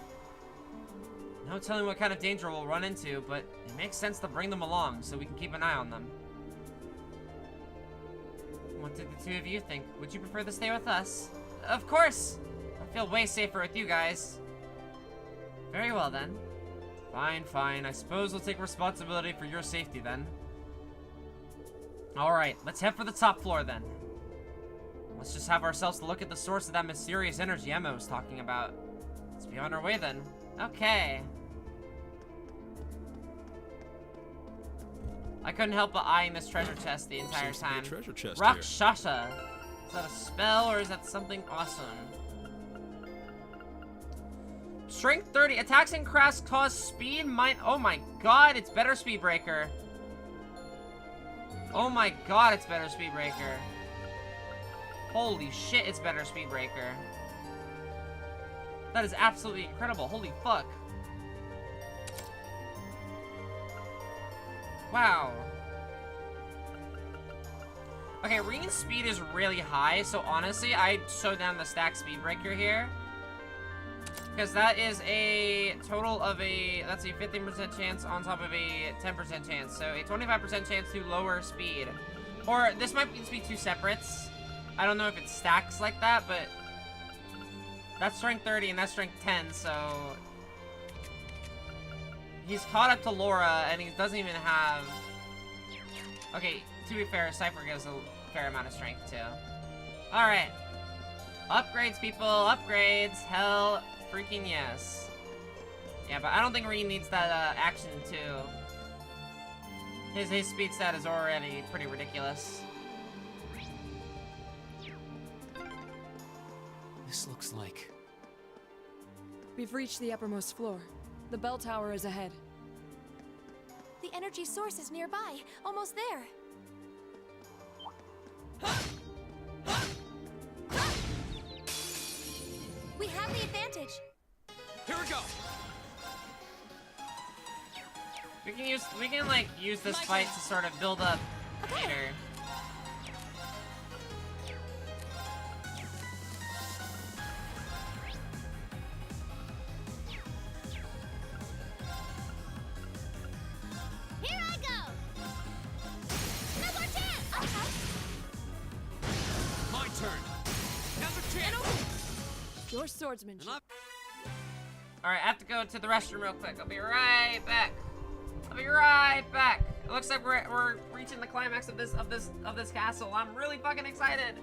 No telling what kind of danger we'll run into, but it makes sense to bring them along so we can keep an eye on them. What did the two of you think? Would you prefer to stay with us? Of course! I feel way safer with you guys. Very well then. Fine, fine. I suppose we'll take responsibility for your safety then. Alright, let's head for the top floor then. Let's just have ourselves to look at the source of that mysterious energy Emma was talking about. Let's be on our way then. Okay. I couldn't help but eyeing this treasure chest the entire time. Treasure chest Rakshasa. Is that a spell or is that something awesome? Strength 30. Attacks and crafts cause speed. Oh my god, it's better speed breaker. Oh my god, it's better speed breaker. Holy shit, it's better speed breaker. That is absolutely incredible. Holy fuck. Wow. Okay, Reen's speed is really high, so honestly, I'd show down the stack speed breaker here. Because that is a total of that's a 15% chance on top of a 10% chance. So a 25% chance to lower speed. Or this might just be two separates. I don't know if it stacks like that, but that's strength 30 and that's strength 10, so he's caught up to Laura and he doesn't even have... Okay, to be fair, Cypher gives a fair amount of strength too. Alright. Upgrades, people, upgrades. Hell freaking yes. Yeah, but I don't think Reen needs that action too. His speed stat is already pretty ridiculous. This looks like... We've reached the uppermost floor. The bell tower is ahead. The energy source is nearby, almost there. We have the advantage. Here we go! We can like use this fight to sort of build up later. Here I go! No more chance! My turn! Now's a chance! Your swordsmanship. Alright, I have to go to the restroom real quick. I'll be right back. I'll be right back. It looks like we're reaching the climax of this castle. I'm really fucking excited.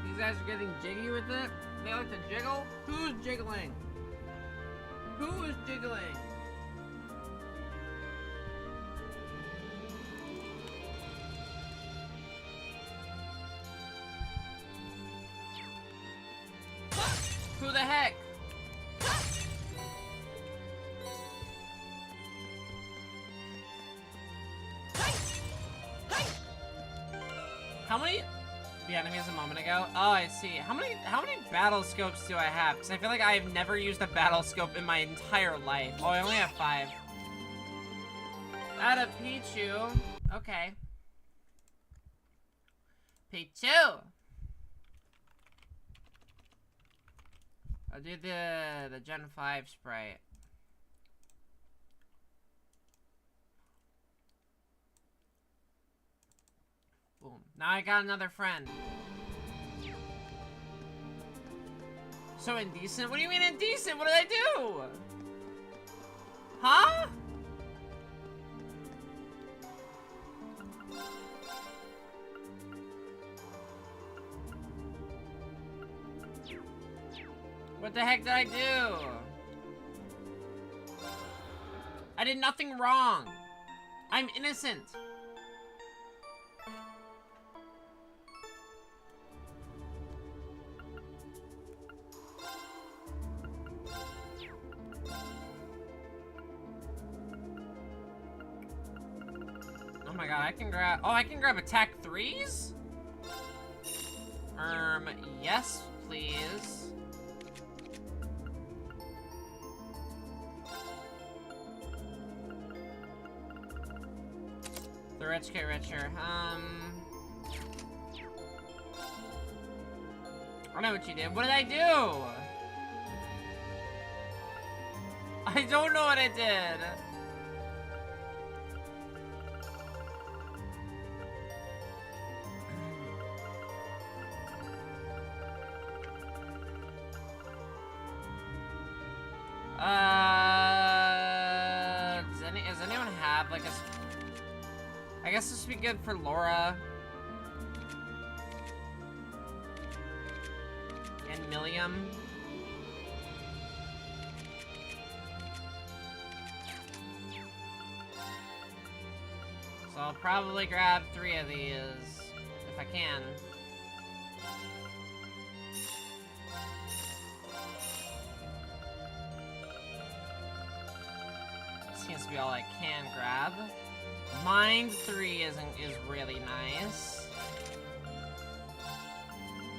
These guys are getting jiggy with it. They like to jiggle. Who's jiggling? Who is jiggling? Who the heck? How many the enemies a moment ago? Oh, I see. How many battle scopes do I have? Because I feel like I've never used a battle scope in my entire life. Oh, I only have 5. Add a Pichu. Okay. Pichu. I'll do the Gen 5 sprite. Boom. Now I got another friend. So indecent? What do you mean indecent? What did I do? Huh? What the heck did I do? I did nothing wrong. I'm innocent. Oh my god, I can grab... Oh, I can grab attack 3s? Yes, please. The rich get richer. I know what you did. What did I do? I don't know what I did. Does anyone have like a... I guess this would be good for Laura. And Milliam. So I'll probably grab 3 of these, if I can. Seems to be all I can grab. Mind 3 is really nice.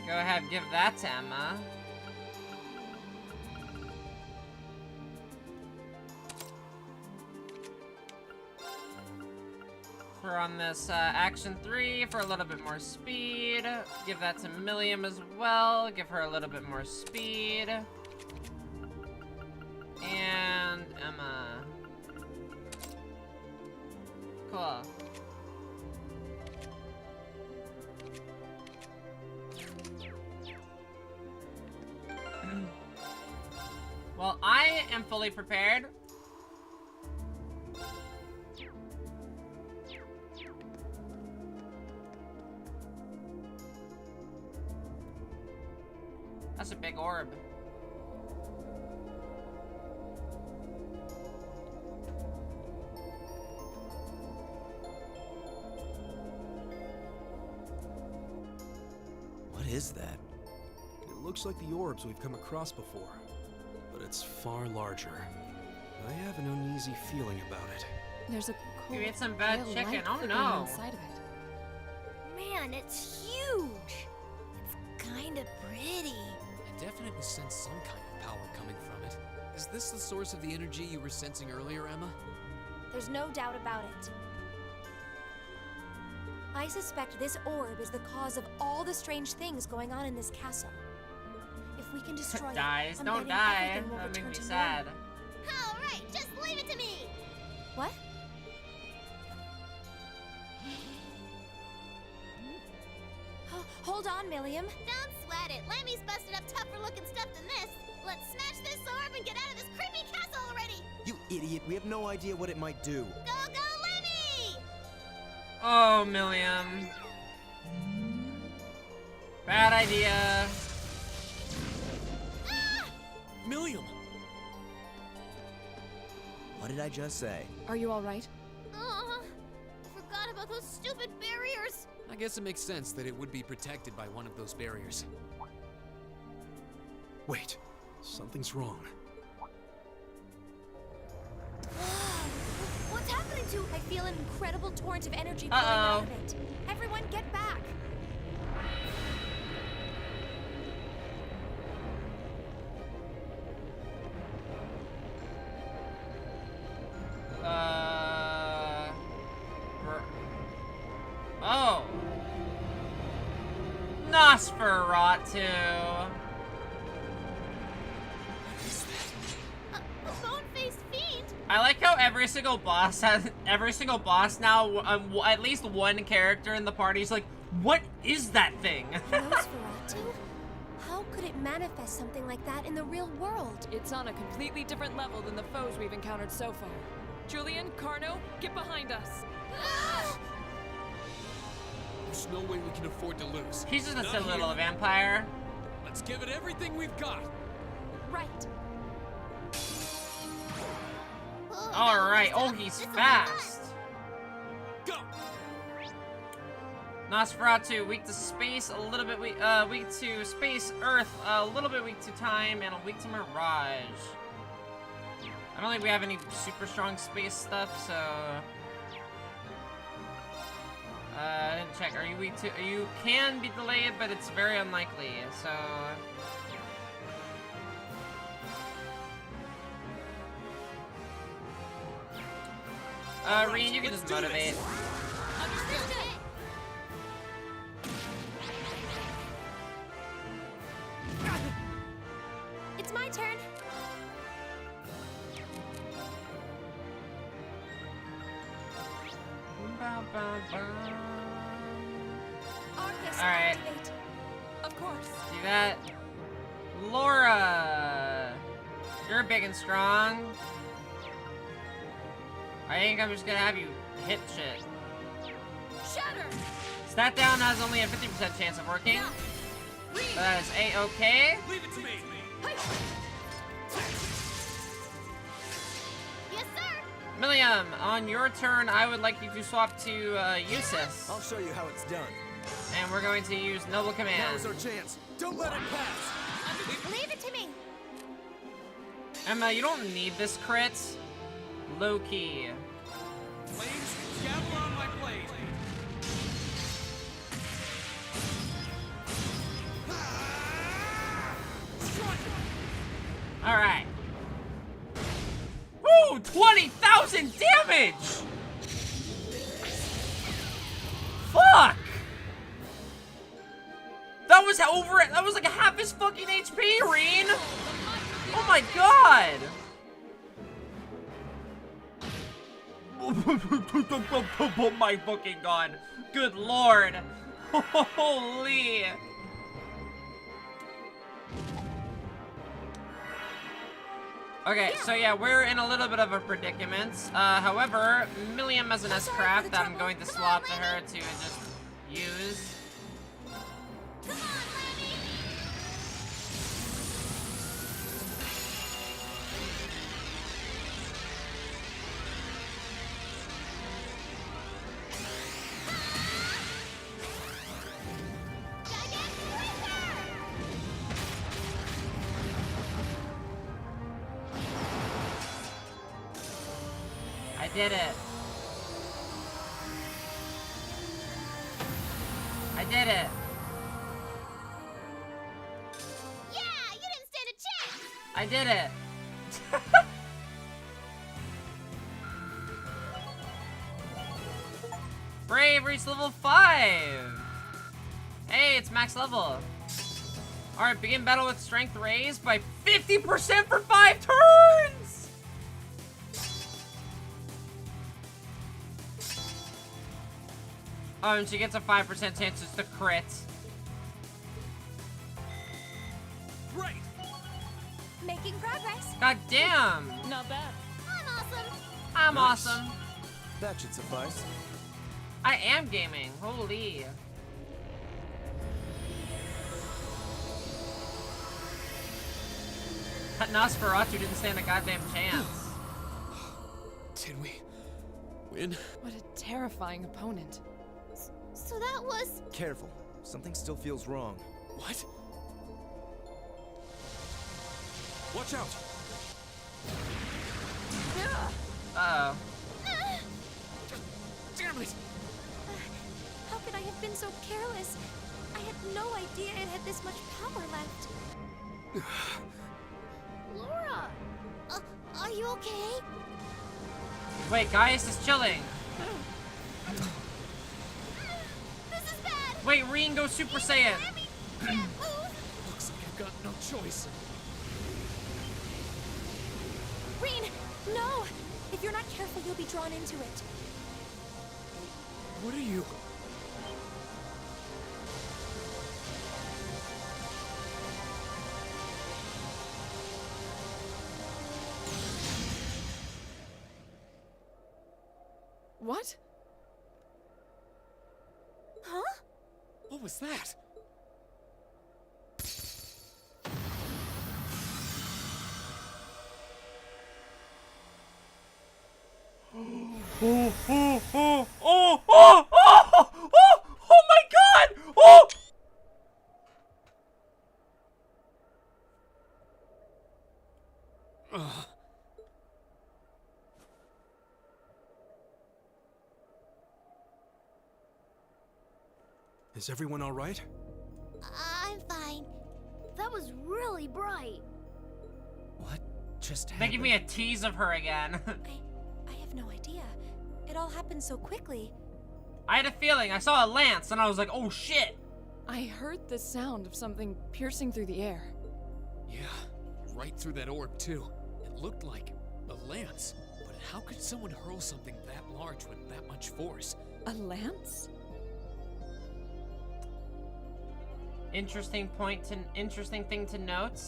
Go ahead, give that to Emma. Throw on this action 3 for a little bit more speed. Give that to Milliam as well. Give her a little bit more speed. And Emma. Cool. Well, I am fully prepared. That's a big orb. What is that? It looks like the orbs we've come across before, but it's far larger. I have an uneasy feeling about it. There's a cool You ate some bad pale chicken. light Oh flickering no. inside of it. Man, it's huge. It's kind of pretty. I definitely sense some kind of power coming from it. Is this the source of the energy you were sensing earlier, Emma? There's no doubt about it. I suspect this orb is the cause of all the strange things going on in this castle. If we can destroy it, Dies. I'm Don't betting die. everything will That makes return me to sad. Alright, just leave it to me! What? Hold on, Milliam. Don't sweat it. Lammy's busted up tougher looking stuff than this. Let's snatch this orb and get out of this creepy castle already! You idiot, we have no idea what it might do. Go, go, Lammy! Oh, Milliam. Bad idea. Milliam! What did I just say? Are you alright? Forgot about those stupid barriers. I guess it makes sense that it would be protected by one of those barriers. Wait, something's wrong. What's happening to? I feel an incredible torrent of energy pouring out of it. Everyone, get back! Oh. Nosferatu. A bone-faced fiend. I like how every single boss now, at least one character in the party is like, what is that thing? Nosferatu? How could it manifest something like that in the real world? It's on a completely different level than the foes we've encountered so far. Julian, Carno, get behind us. There's no way we can afford to lose. He's just a Not silly here. little vampire. Let's give it everything we've got. Right. Alright, oh, he's fast. Go! Nosferatu, weak to space, a little bit weak to space, earth, a little bit weak to time, and a weak to mirage. I don't think we have any super strong space stuff, so... I didn't check. Are you weak to... You can be delayed, but it's very unlikely, so... Reen, you can just motivate. It's my turn. Arcus, Alright. activate. Of course. Do that. Laura! You're big and strong. I think I'm just gonna have you hit shit. Shatter! Stat down has only a 50% chance of working. But that is A-okay. Leave it to me. Yes, sir. Milliam, on your turn, I would like you to swap to Eustace. I'll show you how it's done. And we're going to use Noble Command. Now's our chance. Don't let it pass. Leave it to me. Emma, you don't need this crit. Low-key. Flames, gather on my blade. Alright. Woo! 20,000 damage! Fuck! That was that was like half his fucking HP, Reen! Oh my god! Oh my fucking god. Good lord. Holy. Okay, so yeah, we're in a little bit of a predicament. However, Milliam has an S-craft that I'm going to swap to her to just use. Come on, Lemmy. I did it. I did it. Yeah, you didn't stand a chance. I did it. Brave reached level 5. Hey, it's max level. Alright, begin battle with strength raised by 50% for 5 turns! Oh, and she gets a 5% chance just to crit. Great! Making progress. God damn! Not bad. I'm awesome. I'm Nice. awesome. That should suffice. I am gaming. Holy. That Nosferatu didn't stand a goddamn chance. Did we win? What a terrifying opponent. So that was... Careful. Something still feels wrong. What? Watch out! Uh-oh. Damn it! How could I have been so careless? I had no idea it had this much power left. Laura! Are you okay? Wait, Gaius is chilling. This is bad! Wait, Reen goes Super Saiyan. Remy can't move! Looks like I've got no choice. Reen, no! If you're not careful, you'll be drawn into it. What are you? What? Huh? What was that? Oh my god! Oh! Is everyone all right? I'm fine. That was really bright. What just They happened? give me a tease of her again. I have no idea. It all happened so quickly. I had a feeling. I saw a lance and I was like, oh shit. I heard the sound of something piercing through the air. Yeah, right through that orb too. It looked like a lance. But how could someone hurl something that large with that much force? A lance? Interesting thing to note.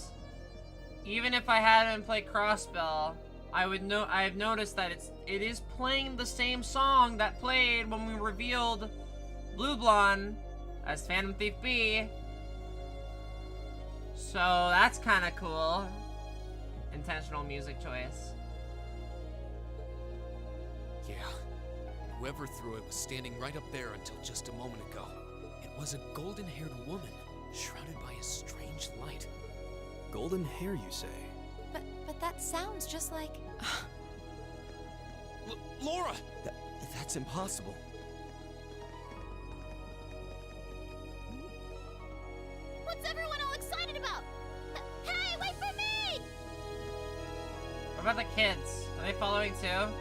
Even if I hadn't played Crossbell, I've noticed that it is playing the same song that played when we revealed Blue Blonde as Phantom Thief B. So that's kind of cool. Intentional music choice. Yeah. Whoever threw it was standing right up there until just a moment ago. It was a golden-haired woman, shrouded by a strange light. Golden hair, you say? But that sounds just like... Laura! That's impossible. What's everyone all excited about? Hey, wait for me! What about the kids? Are they following too?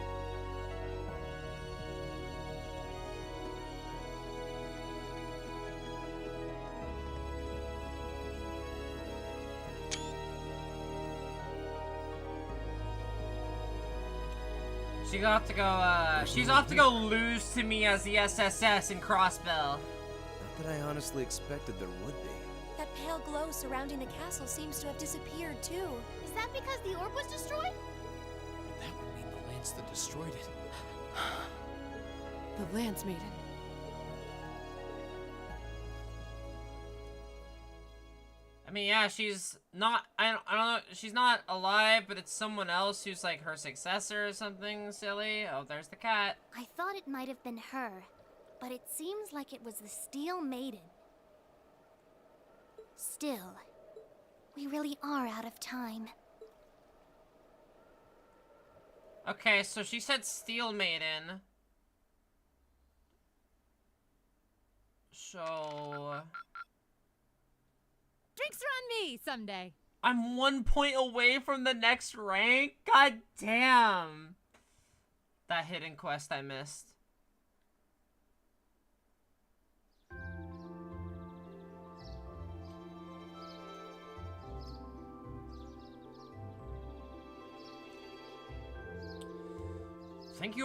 She's off to go lose to me as the SSS in Crossbell. Not that I honestly expected there would be. That pale glow surrounding the castle seems to have disappeared, too. Is that because the orb was destroyed? That would mean the lance that destroyed it. The Lance Maiden. I mean, yeah, she's not, I don't know, she's not alive, but it's someone else who's like her successor or something silly. Oh, there's the cat. I thought it might have been her, but it seems like it was the Steel Maiden. Still, we really are out of time. Okay, so she said Steel Maiden. So... Drinks are on me someday. I'm 1 point away from the next rank? God damn. That hidden quest I missed. Thank you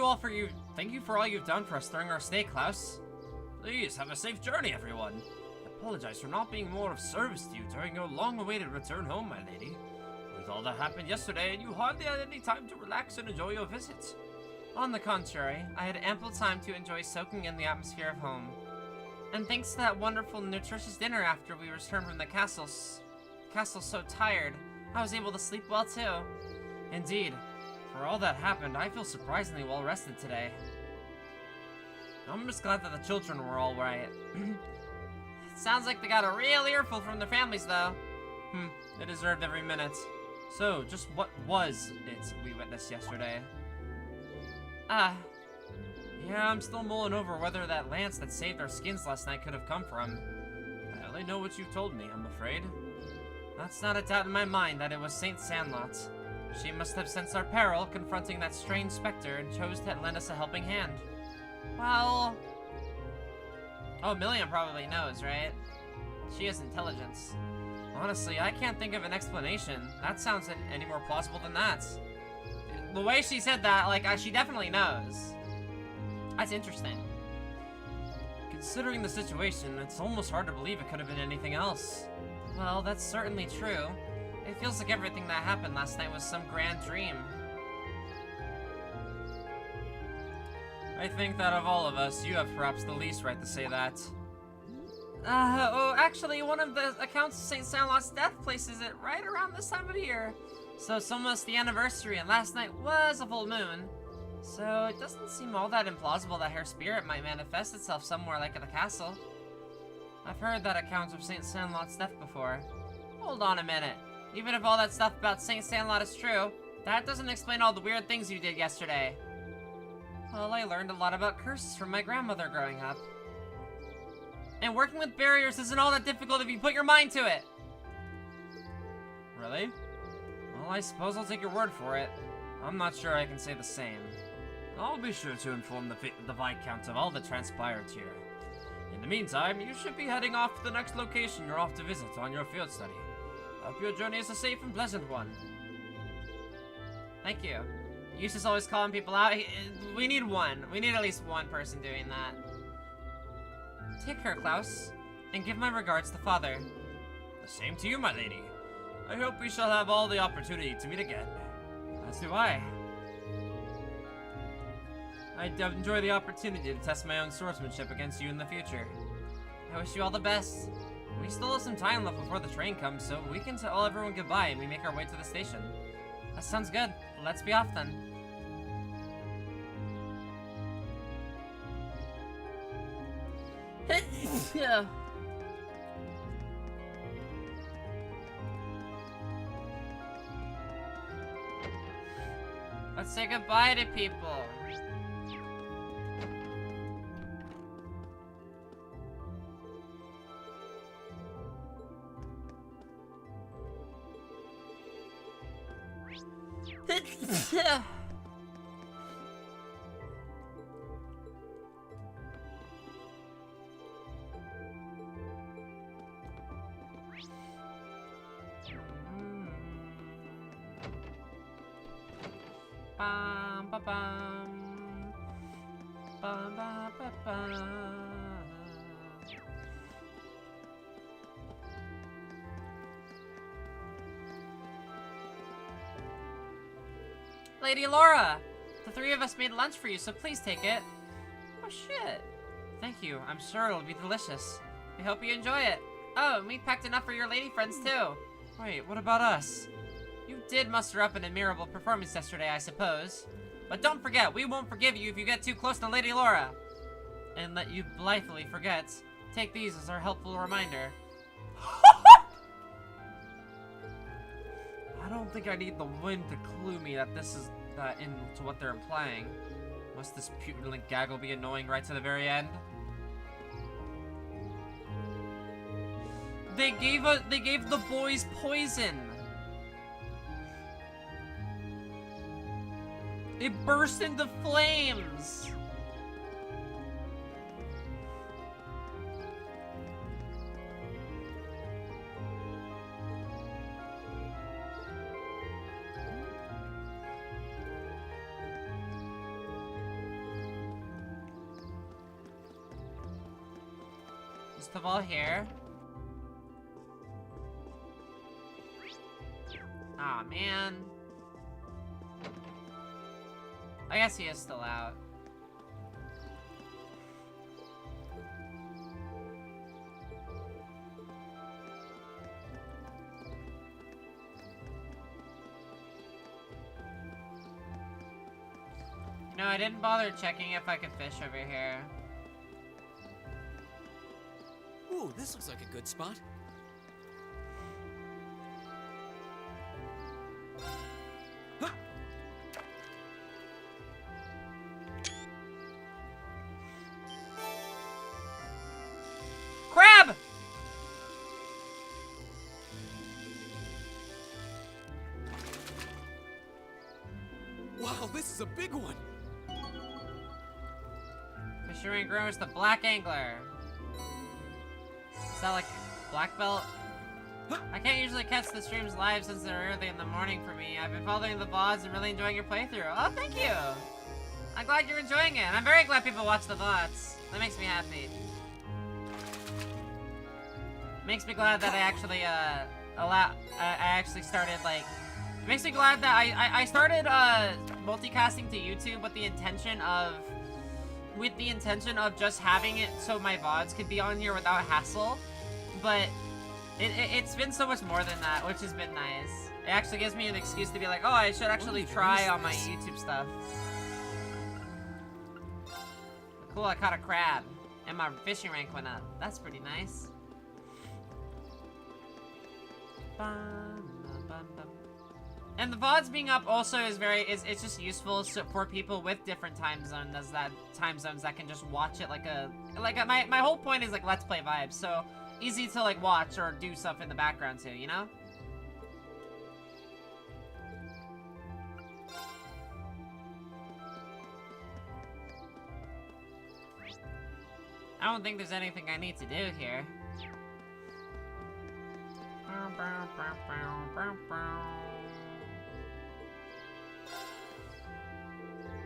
for all you've done for us during our stay, Klaus. Please have a safe journey, everyone. I apologize for not being more of service to you during your long-awaited return home, my lady. With all that happened yesterday, you hardly had any time to relax and enjoy your visit. On the contrary, I had ample time to enjoy soaking in the atmosphere of home. And thanks to that wonderful, nutritious dinner after we returned from the castle so tired, I was able to sleep well too. Indeed, for all that happened, I feel surprisingly well rested today. I'm just glad that the children were all right. Sounds like they got a real earful from their families, though. They deserved every minute. So, just what was it we witnessed yesterday? Yeah, I'm still mulling over whether that lance that saved our skins last night could have come from. I only know what you've told me, I'm afraid. That's not a doubt in my mind that it was Saint Sandlot. She must have sensed our peril, confronting that strange specter, and chose to lend us a helping hand. Well... Oh, Million probably knows, right? She has intelligence. Honestly, I can't think of an explanation. That sounds any more plausible than that. The way she said that, like, she definitely knows. That's interesting. Considering the situation, it's almost hard to believe it could have been anything else. Well, that's certainly true. It feels like everything that happened last night was some grand dream. I think that of all of us, you have perhaps the least right to say that. Oh, actually, one of the accounts of St. Sandlot's death places it right around this time of year. So it's almost the anniversary, and last night was a full moon. So it doesn't seem all that implausible that her spirit might manifest itself somewhere like at the castle. I've heard that account of St. Sandlot's death before. Hold on a minute. Even if all that stuff about St. Sandlot is true, that doesn't explain all the weird things you did yesterday. Well, I learned a lot about curses from my grandmother growing up. And working with barriers isn't all that difficult if you put your mind to it. Really? Well, I suppose I'll take your word for it. I'm not sure I can say the same. I'll be sure to inform the Viscount of all that transpired here. In the meantime, you should be heading off to the next location you're off to visit on your field study. Hope your journey is a safe and pleasant one. Thank you. Eustace always calling people out. We need one. We need at least one person doing that. Take care, Klaus, and give my regards to Father. The same to you, my lady. I hope we shall have all the opportunity to meet again. As do I. I'd enjoy the opportunity to test my own swordsmanship against you in the future. I wish you all the best. We still have some time left before the train comes, so we can tell everyone goodbye and we make our way to the station. That sounds good. Let's be off then. Yeah. Let's say goodbye to people. Bum, ba, bum. Bum, ba, ba, bum. Lady Laura! The three of us made lunch for you, so please take it. Oh shit. Thank you. I'm sure it'll be delicious. We hope you enjoy it. Oh, we packed enough for your lady friends too. Wait, what about us? You did muster up an admirable performance yesterday, I suppose. But don't forget, we won't forgive you if you get too close to Lady Laura. And let you blithely forget. Take these as our helpful reminder. I don't think I need the wind to clue me that this is into what they're implying. Must this putrid gaggle be annoying right to the very end? They gave the boys poison. It burst into flames. First of all, here. Aw, man. I guess he is still out. No, I didn't bother checking if I could fish over here. Ooh, this looks like a good spot. Huh. Crab! Wow, this is a big one. Fishery grows the black angler. Is that like black belt? I can't usually catch the streams live since they're early in the morning for me. I've been following the VODs and really enjoying your playthrough. Oh, thank you! I'm glad you're enjoying it. I'm very glad people watch the VODs. That makes me happy. Makes me glad that I actually, I actually started, like... It makes me glad that I started, multicasting to YouTube with the intention of... just having it so my VODs could be on here without hassle. But it's been so much more than that, which has been nice. It actually gives me an excuse to be like, oh, I should actually try on my YouTube stuff. Cool, I caught a crab. And my fishing rank went up. That's pretty nice. And the VODs being up also is it's just useful for people with different time zones that can just watch it my whole point is like let's play vibes, so easy to like watch or do stuff in the background too, you know? I don't think there's anything I need to do here.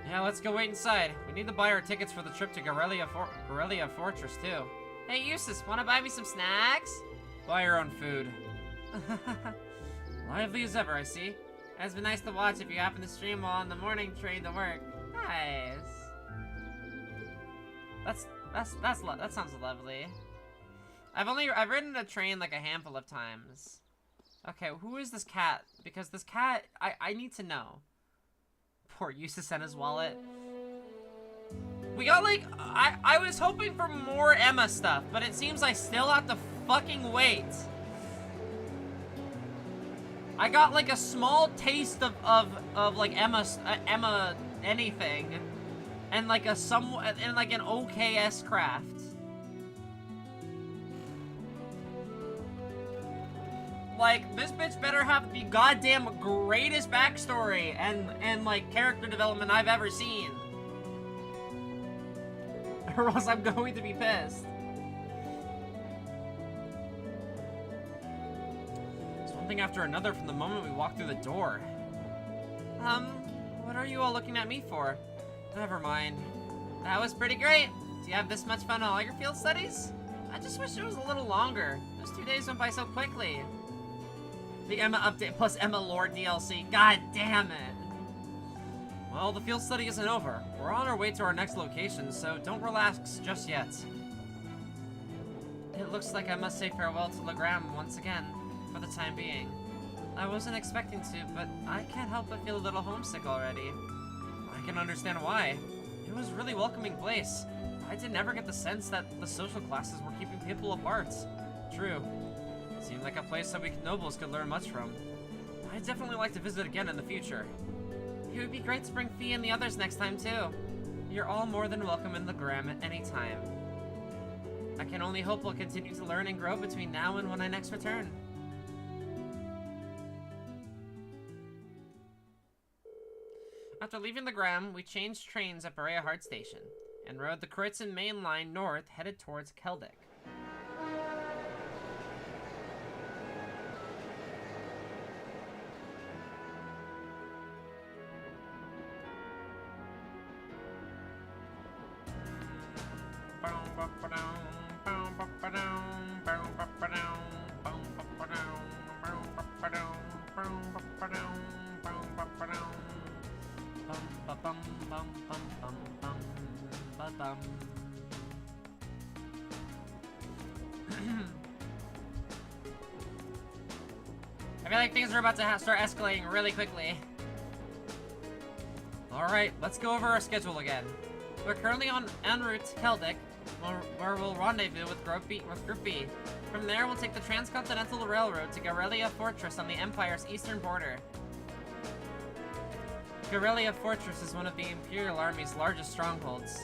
Yeah, let's go wait inside. We need to buy our tickets for the trip to Gorelia Fortress, too. Hey, Eustace, wanna buy me some snacks? Buy your own food. Lively as ever, I see. It's been nice to watch if you happen to stream while on the morning train to work. Nice. That sounds lovely. I've ridden a train like a handful of times. Okay, who is this cat? Because this cat, I need to know. Poor Eustace and his wallet. We got like, I was hoping for more Emma stuff, but it seems I still have to fucking wait. I got like a small taste of like Emma anything, and like an OKS craft. Like, this bitch better have the goddamn greatest backstory and like character development I've ever seen. Or else I'm going to be pissed. It's one thing after another from the moment we walked through the door. What are you all looking at me for? Never mind. That was pretty great. Do you have this much fun on all your field studies? I just wish it was a little longer. Those 2 days went by so quickly. The Emma update plus Emma lore DLC. God damn it. Well, the field study isn't over. We're on our way to our next location, so don't relax just yet. It looks like I must say farewell to Lohegrin once again, for the time being. I wasn't expecting to, but I can't help but feel a little homesick already. I can understand why. It was a really welcoming place. I did never get the sense that the social classes were keeping people apart. True. Seemed like a place that we nobles could learn much from. I'd definitely like to visit again in the future. It would be great to bring Fee and the others next time too. You're all more than welcome in Lohegrin at any time. I can only hope we'll continue to learn and grow between now and when I next return. After leaving Lohegrin, we changed trains at Berea Heart Station and rode the Kreuzern main line north headed towards Keldic. I feel like things are about to start escalating really quickly. Alright, let's go over our schedule again. We're currently en route to Keldic, where we'll rendezvous with Group B. From there, we'll take the Transcontinental Railroad to Garelia Fortress on the Empire's eastern border. Garelia Fortress is one of the Imperial Army's largest strongholds.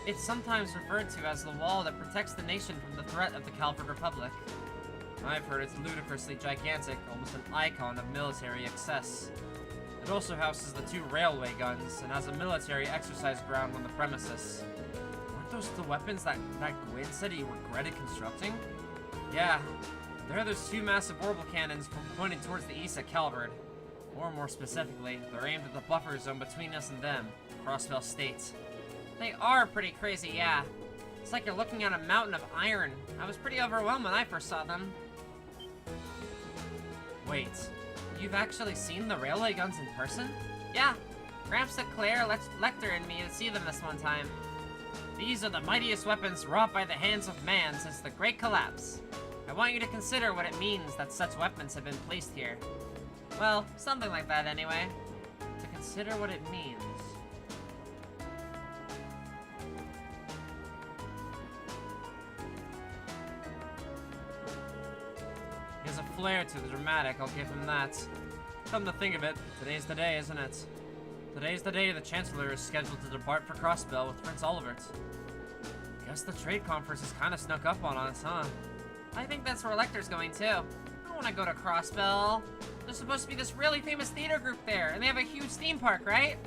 It's sometimes referred to as the wall that protects the nation from the threat of the Calvard Republic. I've heard it's ludicrously gigantic, almost an icon of military excess. It also houses the 2 railway guns, and has a military exercise ground on the premises. Weren't those the weapons that Gwyn said he regretted constructing? Yeah, there are those 2 massive orbital cannons pointed towards the east at Calvard. Or more specifically, they're aimed at the buffer zone between us and them, Crossbell State. They are pretty crazy, yeah. It's like you're looking at a mountain of iron. I was pretty overwhelmed when I first saw them. Wait, you've actually seen the railway guns in person? Yeah, Gramps took Claire, Lecter, and me to see them this one time. These are the mightiest weapons wrought by the hands of man since the Great Collapse. I want you to consider what it means that such weapons have been placed here. Well, something like that anyway. To consider what it means. He has a flair to the dramatic, I'll give him that. Come to think of it, today's the day, isn't it? Today's the day the Chancellor is scheduled to depart for Crossbell with Prince Olivert. Guess the trade conference is kinda snuck up on us, huh? I think that's where Lecter's going too. I wanna go to Crossbell. There's supposed to be this really famous theater group there, and they have a huge theme park, right?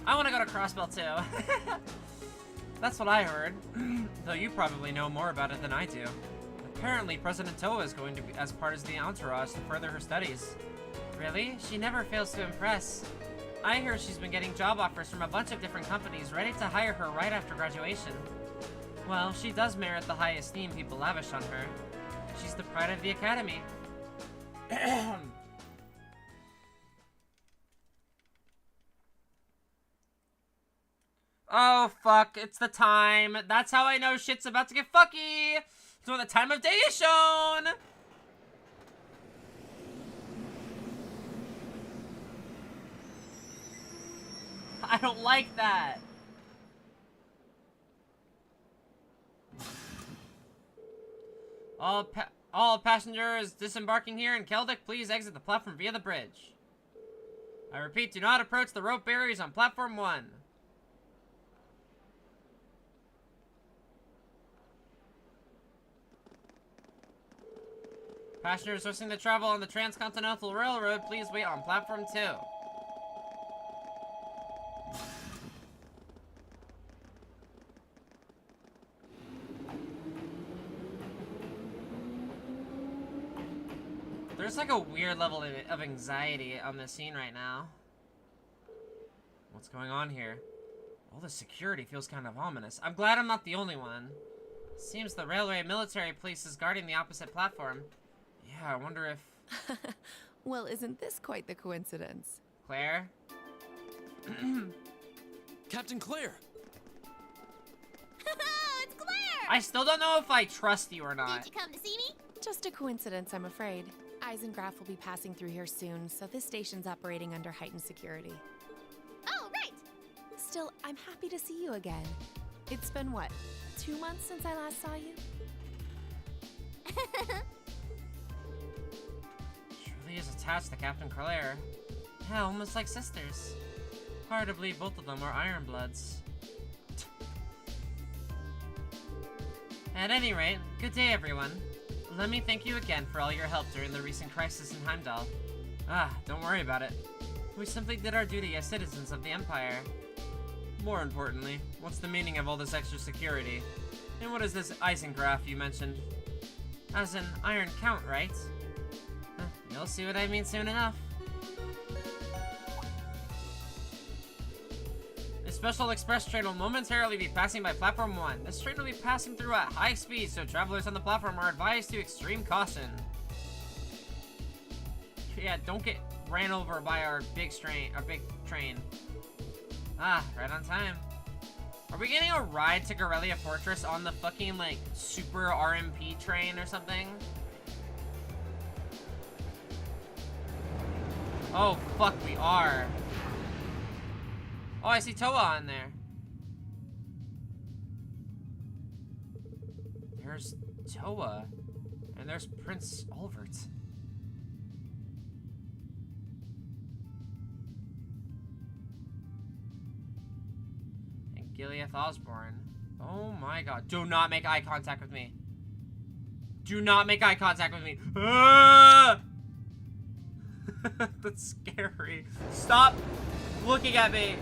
I wanna go to Crossbell too. That's what I heard. Though you probably know more about it than I do. Apparently, President Toa is going to be as part of the entourage to further her studies. Really? She never fails to impress. I hear she's been getting job offers from a bunch of different companies ready to hire her right after graduation. Well, she does merit the high esteem people lavish on her. She's the pride of the academy. Oh, fuck, it's the time. That's how I know shit's about to get fucky. It's when the time of day is shown. I don't like that. All passengers disembarking here in Keldic, please exit the platform via the bridge. I repeat, do not approach the rope barriers on platform 1. Passengers wishing to travel on the Transcontinental Railroad, please wait on platform 2. There's like a weird level of anxiety on this scene right now. What's going on here? All the security feels kind of ominous. I'm glad I'm not the only one. Seems the railway military police is guarding the opposite platform. Yeah, I wonder if... Well, isn't this quite the coincidence? Claire? Captain Claire! It's Claire! I still don't know if I trust you or not. Did you come to see me? Just a coincidence, I'm afraid. Eisengraf will be passing through here soon, so this station's operating under heightened security. Oh, right! Still, I'm happy to see you again. It's been, what, 2 months since I last saw you? She is attached to Captain Claire. Yeah, almost like sisters. Hard to believe both of them are Ironbloods. At any rate, good day everyone. Let me thank you again for all your help during the recent crisis in Heimdall. Don't worry about it. We simply did our duty as citizens of the Empire. More importantly, what's the meaning of all this extra security? And what is this Eisengraf you mentioned? As an Iron Count, right? You'll see what I mean soon enough. The special express train will momentarily be passing by platform 1. This train will be passing through at high speed, so travelers on the platform are advised to extreme caution. Yeah, don't get ran over by our big train. Right on time. Are we getting a ride to Garelia Fortress on the fucking, like, super RMP train or something? Oh, fuck, we are. Oh, I see Toa on there. There's Toa. And there's Prince Olbert. And Gileath Osborne. Oh my god. Do not make eye contact with me. Do not make eye contact with me. Ah! That's scary. Stop looking at me.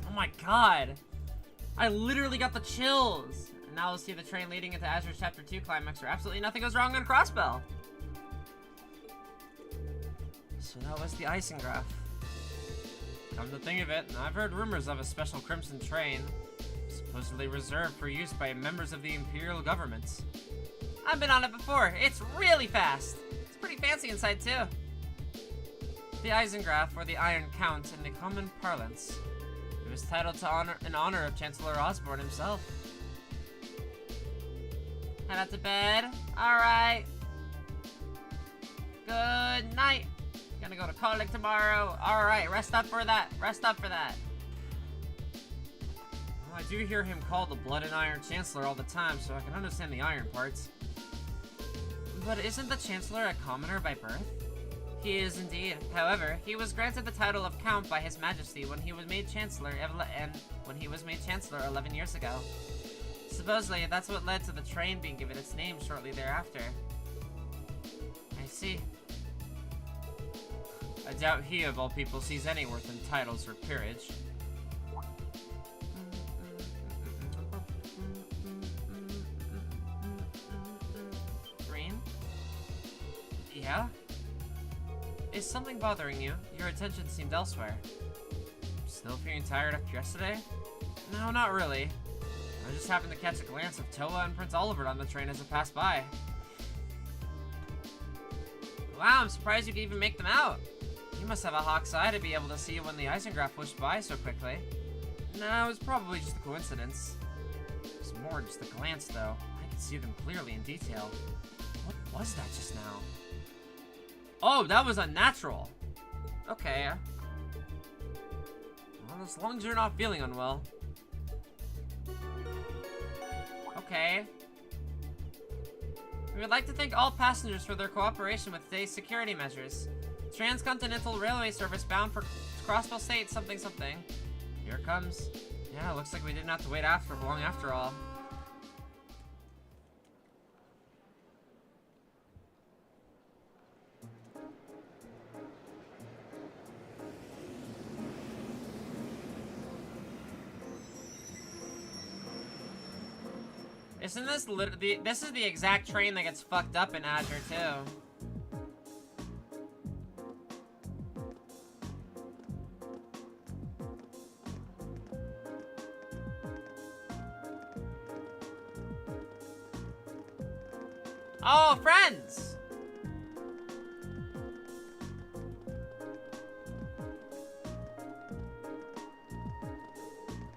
Oh my god. I literally got the chills. And now we'll see the train leading into Azure's Chapter 2 climax where absolutely nothing goes wrong on Crossbell. So that was the Eisengraph. Come to think of it, I've heard rumors of a special Crimson train, supposedly reserved for use by members of the Imperial government. I've been on it before. It's really fast. It's pretty fancy inside too. The Eisengraph, or the Iron Count in the common parlance. It was titled in honor of Chancellor Osborne himself. Head out to bed. Alright. Good night. Gonna go to college tomorrow. Alright, rest up for that. Rest up for that. Well, I do hear him called the Blood and Iron Chancellor all the time, so I can understand the iron parts. But isn't the Chancellor a commoner by birth? He is indeed. However, he was granted the title of Count by His Majesty when he was made Chancellor 11 years ago. Supposedly, that's what led to the train being given its name shortly thereafter. I see. I doubt he, of all people, sees any worth in titles or peerage. Green? Yeah? Is something bothering you? Your attention seemed elsewhere. Still feeling tired after yesterday? No, not really. I just happened to catch a glance of Toa and Prince Olbert on the train as it passed by. Wow, I'm surprised you could even make them out. You must have a hawk's eye to be able to see when the Eisengraph pushed by so quickly. No, it was probably just a coincidence. It was more just a glance, though. I could see them clearly in detail. What was that just now? Oh, that was unnatural. Okay. Well, as long as you're not feeling unwell. Okay. We would like to thank all passengers for their cooperation with today's security measures. Transcontinental Railway Service bound for Crossbell State something something. Here it comes. Yeah, looks like we didn't have to wait long after all. Isn't this literally, this is the exact train that gets fucked up in Azure too. Oh, friends!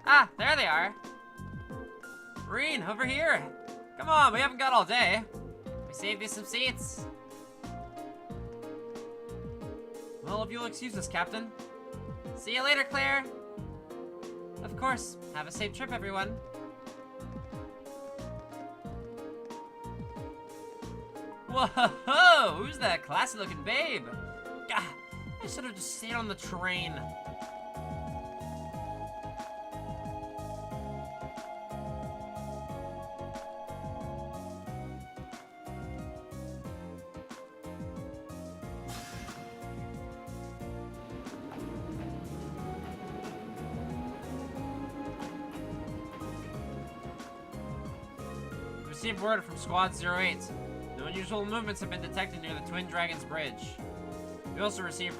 Ah, there they are. Reen, over here. Come on, we haven't got all day. We saved you some seats. Well, if you'll excuse us, Captain. See you later, Claire. Of course. Have a safe trip, everyone. Whoa! Who's that classy-looking babe? Gah, I should have just stayed on the train. Received word from Squad 08. No unusual movements have been detected near the Twin Dragons Bridge. We also received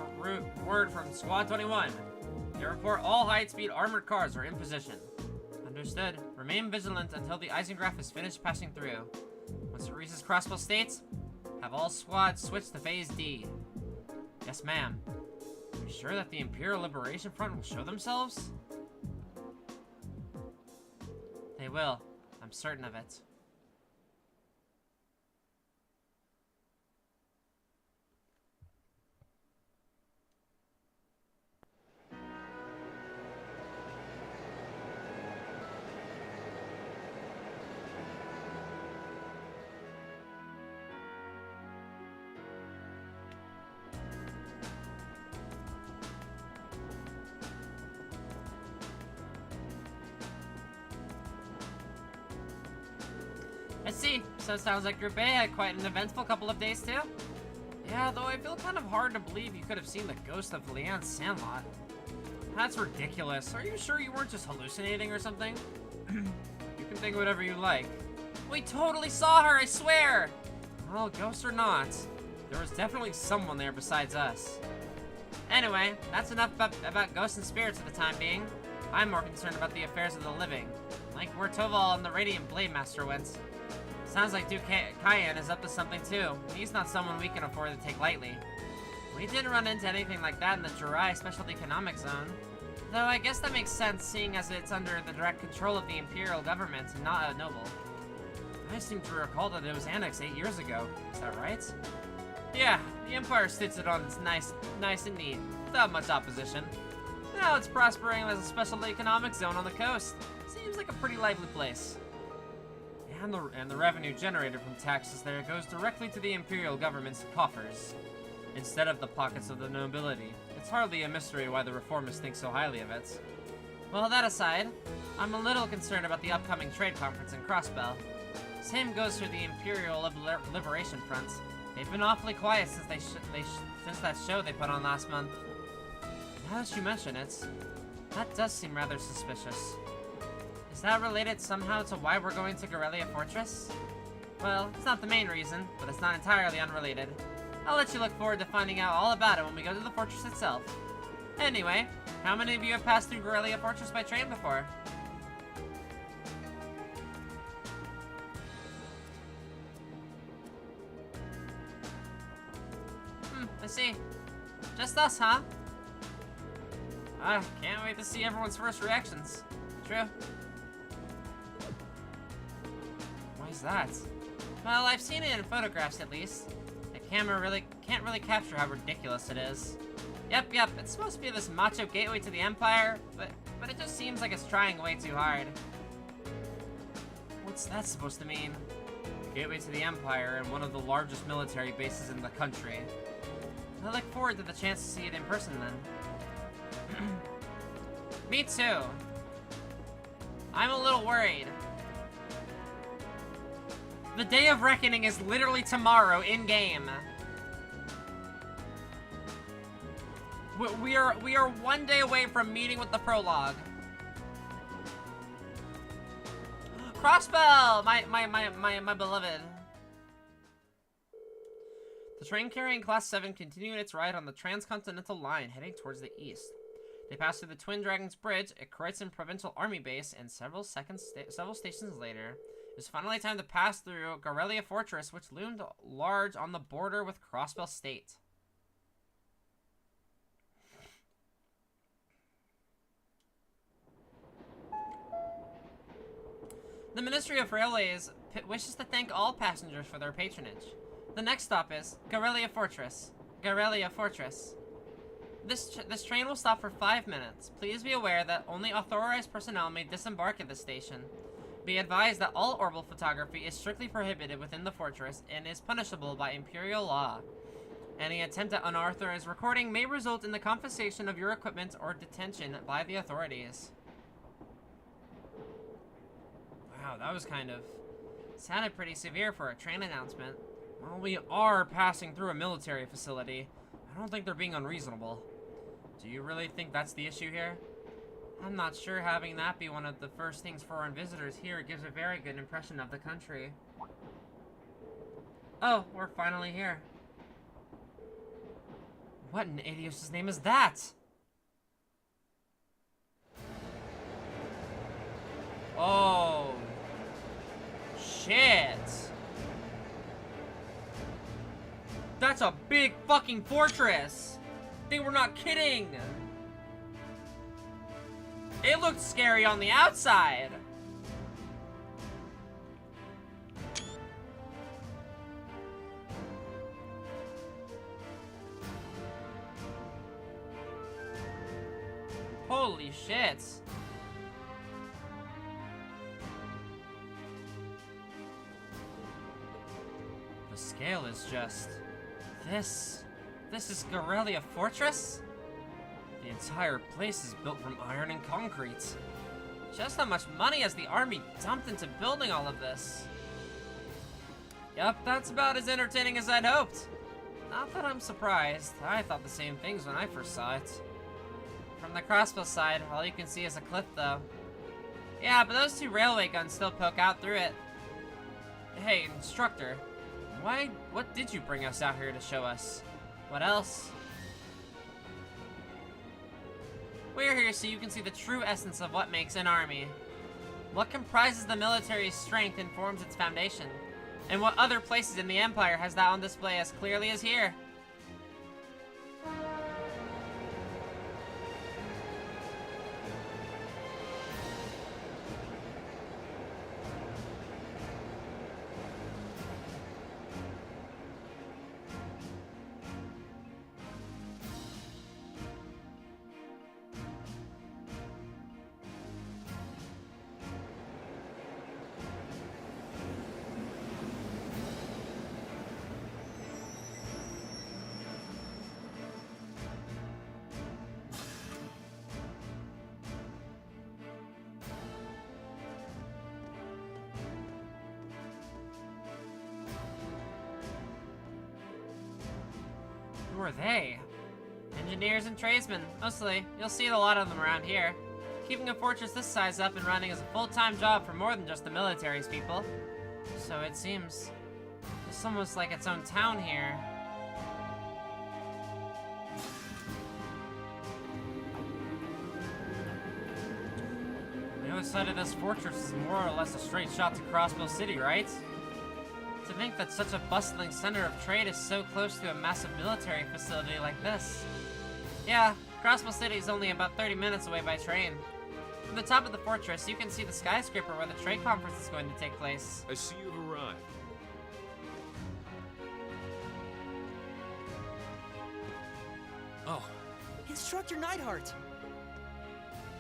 word from Squad 21. They report all high-speed armored cars are in position. Understood. Remain vigilant until the Eisengraph is finished passing through. Once it reaches Crossbell State, have all squads switch to Phase D. Yes, ma'am. Are you sure that the Imperial Liberation Front will show themselves? They will. I'm certain of it. I see. So it sounds like Group A had quite an eventful couple of days, too? Yeah, though I feel kind of hard to believe you could have seen the ghost of Leanne Sandlot. That's ridiculous. Are you sure you weren't just hallucinating or something? You can think whatever you like. We totally saw her, I swear! Well, ghost or not, there was definitely someone there besides us. Anyway, that's enough about ghosts and spirits for the time being. I'm more concerned about the affairs of the living, like where Toval and the Radiant Blade Master went. Sounds like Duke Cayenne is up to something too. He's not someone we can afford to take lightly. We didn't run into anything like that in the Jirai Special Economic Zone. Though I guess that makes sense, seeing as it's under the direct control of the Imperial government and not a noble. I seem to recall that it was annexed 8 years ago. Is that right? Yeah, the Empire stitched it on nice and neat, without much opposition. Now it's prospering as a special economic zone on the coast. Seems like a pretty lively place. And the revenue generated from taxes there goes directly to the Imperial government's coffers, instead of the pockets of the nobility. It's hardly a mystery why the reformists think so highly of it. Well, that aside, I'm a little concerned about the upcoming trade conference in Crossbell. Same goes for the Imperial Liberation Front. They've been awfully quiet since since that show they put on last month. Now that you mention it, that does seem rather suspicious. Is that related somehow to why we're going to Garrelia Fortress? Well, it's not the main reason, but it's not entirely unrelated. I'll let you look forward to finding out all about it when we go to the fortress itself. Anyway, how many of you have passed through Garrelia Fortress by train before? I see. Just us, huh? Can't wait to see everyone's first reactions. True. Why is that? Well, I've seen it in photographs at least. The camera can't really capture how ridiculous it is. Yep, it's supposed to be this macho gateway to the Empire, but it just seems like it's trying way too hard. What's that supposed to mean? Gateway to the Empire and one of the largest military bases in the country. I look forward to the chance to see it in person then. Me too. I'm a little worried. The Day of Reckoning is literally tomorrow in-game. We are 1 day away from meeting with the prologue. Crossbell! My beloved. The train carrying Class 7 continued its ride on the transcontinental line heading towards the east. They passed through the Twin Dragons Bridge, a Kreuzin Provincial Army base, and several stations later, it was finally time to pass through Garrelia Fortress, which loomed large on the border with Crossbell State. The Ministry of Railways wishes to thank all passengers for their patronage. The next stop is Garrelia Fortress. Garrelia Fortress. This train will stop for 5 minutes. Please be aware that only authorized personnel may disembark at this station. Be advised that all orbital photography is strictly prohibited within the fortress and is punishable by Imperial law. Any attempt at unauthorized recording may result in the confiscation of your equipment or detention by the authorities. Wow, that was sounded pretty severe for a train announcement. Well, we are passing through a military facility. I don't think they're being unreasonable. Do you really think that's the issue here? I'm not sure having that be one of the first things foreign visitors here gives a very good impression of the country. Oh, we're finally here. What in Adios' name is that? Oh. Shit. That's a big fucking fortress. They were not kidding. It looked scary on the outside. Holy shit. The scale is just... This is Garrelia Fortress? The entire place is built from iron and concrete. Just how much money has the army dumped into building all of this? Yep, that's about as entertaining as I'd hoped. Not that I'm surprised. I thought the same things when I first saw it. From the crossbow side, all you can see is a cliff, though. Yeah, but those two railway guns still poke out through it. Hey, instructor. What did you bring us out here to show us? What else? We're here so you can see the true essence of what makes an army. What comprises the military's strength and forms its foundation. And what other places in the Empire has that on display as clearly as here? Who are they? Engineers and tradesmen, mostly. You'll see a lot of them around here. Keeping a fortress this size up and running is a full-time job for more than just the military's people. So it seems it's almost like its own town here. The other side of this fortress is more or less a straight shot to Crossbow City, right? To think that such a bustling center of trade is so close to a massive military facility like this. Yeah, Crossbow City is only about 30 minutes away by train. From the top of the fortress, you can see the skyscraper where the trade conference is going to take place. I see you've arrived. Oh, Instructor Neidhart!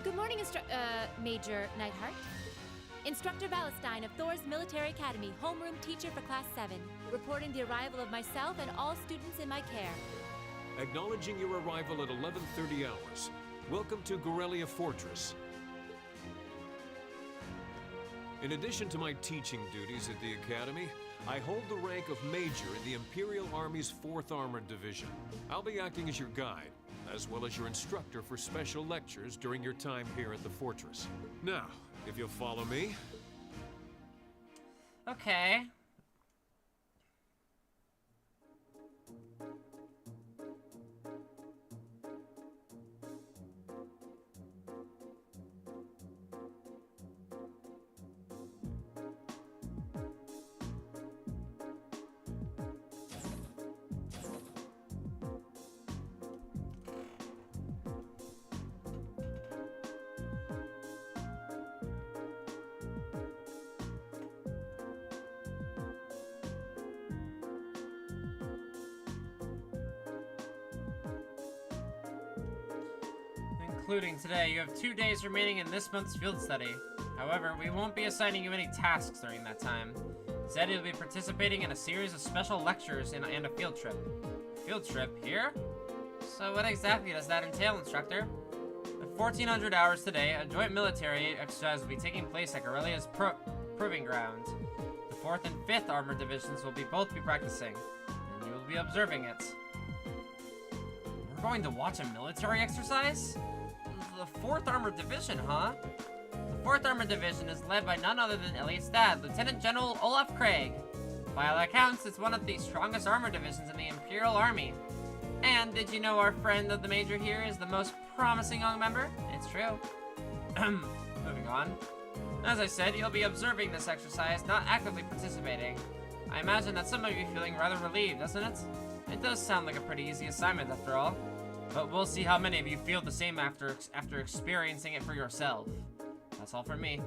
Good morning, Major Neidhart. Instructor Valestein of Thor's Military Academy, homeroom teacher for Class 7, reporting the arrival of myself and all students in my care. Acknowledging your arrival at 11:30 hours. Welcome to Gorelia Fortress. In addition to my teaching duties at the Academy, I hold the rank of Major in the Imperial Army's 4th Armored Division. I'll be acting as your guide, as well as your instructor for special lectures during your time here at the fortress. Now, if you'll follow me. Okay. Including today, you have 2 days remaining in this month's field study. However, we won't be assigning you any tasks during that time. Instead, you'll be participating in a series of special lectures and a field trip. Field trip here? So what exactly does that entail, instructor? At 1400 hours today, a joint military exercise will be taking place at Gorelia's proving ground. The 4th and 5th Armored Divisions will both be practicing, and you will be observing it. We're going to watch a military exercise? The 4th Armored Division, huh? The 4th Armored Division is led by none other than Elliot's dad, Lieutenant General Olaf Craig. By all accounts, it's one of the strongest armored divisions in the Imperial Army. And did you know our friend of the Major here is the most promising young member? It's true. Moving on. As I said, you'll be observing this exercise, not actively participating. I imagine that some of you are feeling rather relieved, doesn't it? It does sound like a pretty easy assignment after all. But we'll see how many of you feel the same after experiencing it for yourself. That's all from me.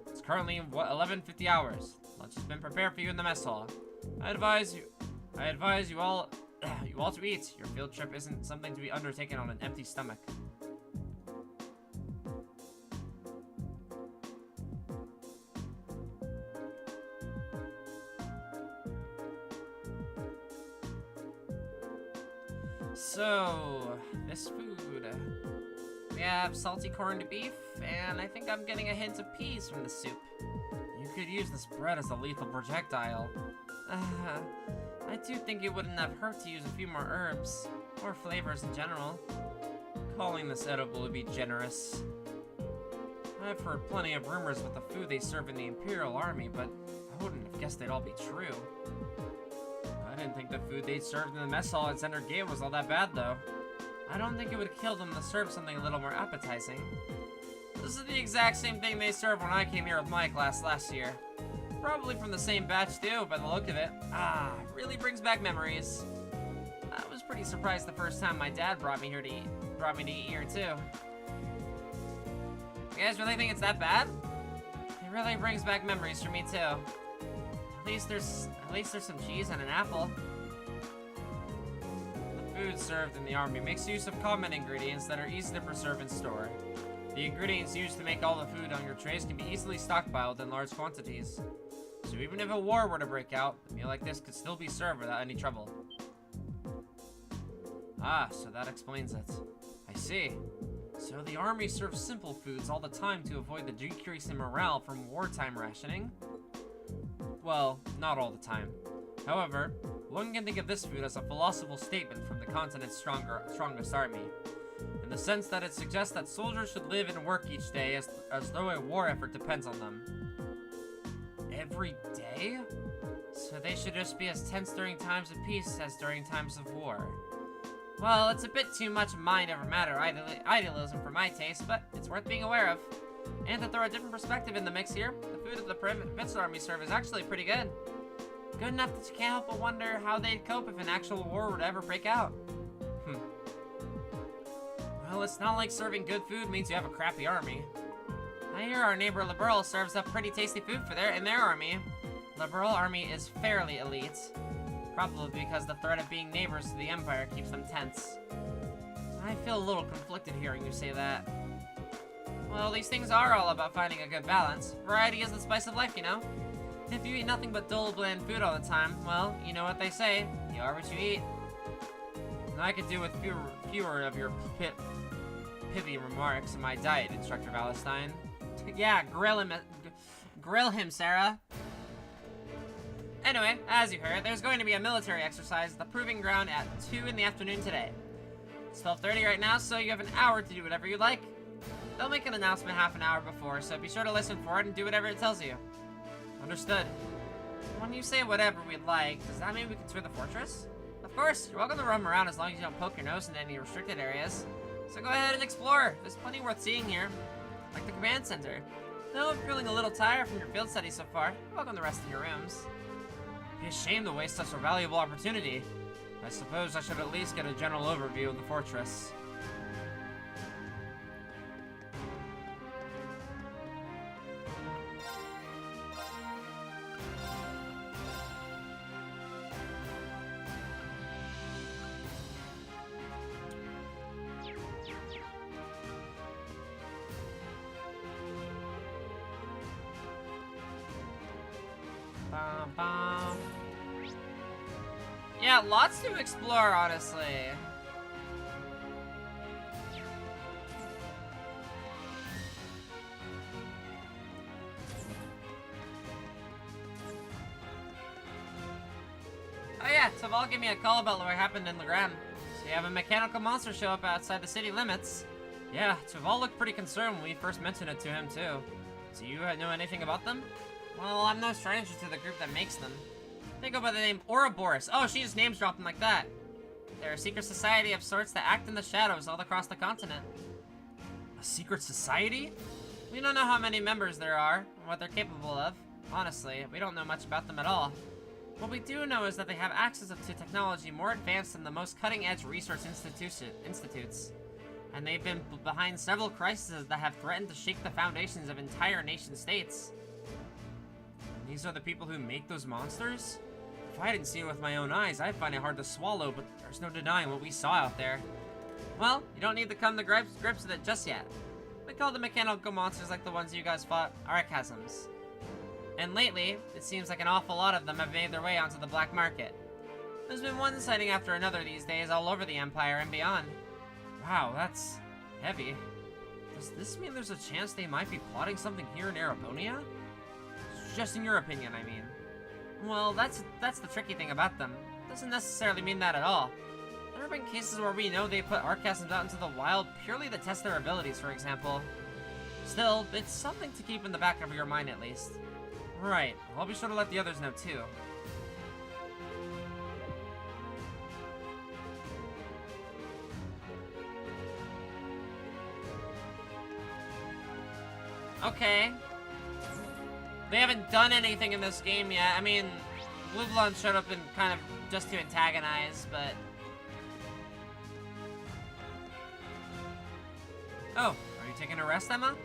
It's currently 11:50 hours. Lunch has been prepared for you in the mess hall. I advise you all to eat. Your field trip isn't something to be undertaken on an empty stomach. So, this food. We have salty corned beef, and I think I'm getting a hint of peas from the soup. You could use this bread as a lethal projectile. I do think it wouldn't have hurt to use a few more herbs, or flavors in general. Calling this edible would be generous. I've heard plenty of rumors about the food they serve in the Imperial Army, but I wouldn't have guessed they'd all be true. I didn't think the food they served in the mess hall at Center Gate was all that bad, though. I don't think it would kill them to serve something a little more appetizing. This is the exact same thing they served when I came here with my class last year. Probably from the same batch too, by the look of it. Really brings back memories. I was pretty surprised the first time my dad brought me to eat here too. You guys really think it's that bad? It really brings back memories for me too. At least there's some cheese and an apple. The food served in the army makes use of common ingredients that are easy to preserve and store. The ingredients used to make all the food on your trays can be easily stockpiled in large quantities. So even if a war were to break out, a meal like this could still be served without any trouble. So that explains it. I see. So the army serves simple foods all the time to avoid the decrease in morale from wartime rationing? Well, not all the time. However, one can think of this food as a philosophical statement from the continent's strongest army, in the sense that it suggests that soldiers should live and work each day as though a war effort depends on them. Every day? So they should just be as tense during times of peace as during times of war. Well, it's a bit too much mind over matter idealism for my taste, but it's worth being aware of. And to throw a different perspective in the mix here, the food of the Provincial Army serve is actually pretty good. Good enough that you can't help but wonder how they'd cope if an actual war were to ever break out. Well, it's not like serving good food means you have a crappy army. I hear our neighbor Liberal serves up pretty tasty food in their army. Liberal army is fairly elite. Probably because the threat of being neighbors to the Empire keeps them tense. I feel a little conflicted hearing you say that. Well, these things are all about finding a good balance. Variety is the spice of life, you know? If you eat nothing but dull, bland food all the time, well, you know what they say. You are what you eat. And I could do with fewer of your pithy remarks in my diet, Instructor Valentine. Yeah, grill him, Sarah. Anyway, as you heard, there's going to be a military exercise at the Proving Ground at 2 in the afternoon today. It's 12:30 right now, so you have an hour to do whatever you like. They'll make an announcement half an hour before, so be sure to listen for it and do whatever it tells you. Understood. When you say whatever we'd like, does that mean we can tour the fortress? Of course, you're welcome to roam around as long as you don't poke your nose in any restricted areas. So go ahead and explore. There's plenty worth seeing here. Like the command center. Though I'm feeling a little tired from your field studies so far, welcome the rest in your rooms. It'd be a shame to waste such a valuable opportunity. I suppose I should at least get a general overview of the fortress. Yeah, lots to explore, honestly. Oh yeah, Taval gave me a call about what happened in Lohegrin. So you have a mechanical monster show up outside the city limits. Yeah, Taval looked pretty concerned when we first mentioned it to him too. Do you know anything about them? Well, I'm no stranger to the group that makes them. They go by the name Ouroboros. Oh, she just names dropped them like that. They're a secret society of sorts that act in the shadows all across the continent. A secret society? We don't know how many members there are, or what they're capable of. Honestly, we don't know much about them at all. What we do know is that they have access to technology more advanced than the most cutting-edge research institutes. And they've been behind several crises that have threatened to shake the foundations of entire nation-states. These are the people who make those monsters? If I didn't see it with my own eyes, I'd find it hard to swallow, but there's no denying what we saw out there. Well, you don't need to come to grips with it just yet. We call the mechanical monsters like the ones you guys fought arachasms. And lately, it seems like an awful lot of them have made their way onto the black market. There's been one sighting after another these days all over the Empire and beyond. Wow, that's heavy. Does this mean there's a chance they might be plotting something here in Erebonia? Just in your opinion, I mean. Well, that's the tricky thing about them. Doesn't necessarily mean that at all. There have been cases where we know they put Archasms out into the wild purely to test their abilities, for example. Still, it's something to keep in the back of your mind at least. Right, I'll be sure to let the others know too. Okay. They haven't done anything in this game yet. I mean, Blueblonde showed up and kind of just to antagonize, but... Oh, are you taking a rest, Emma?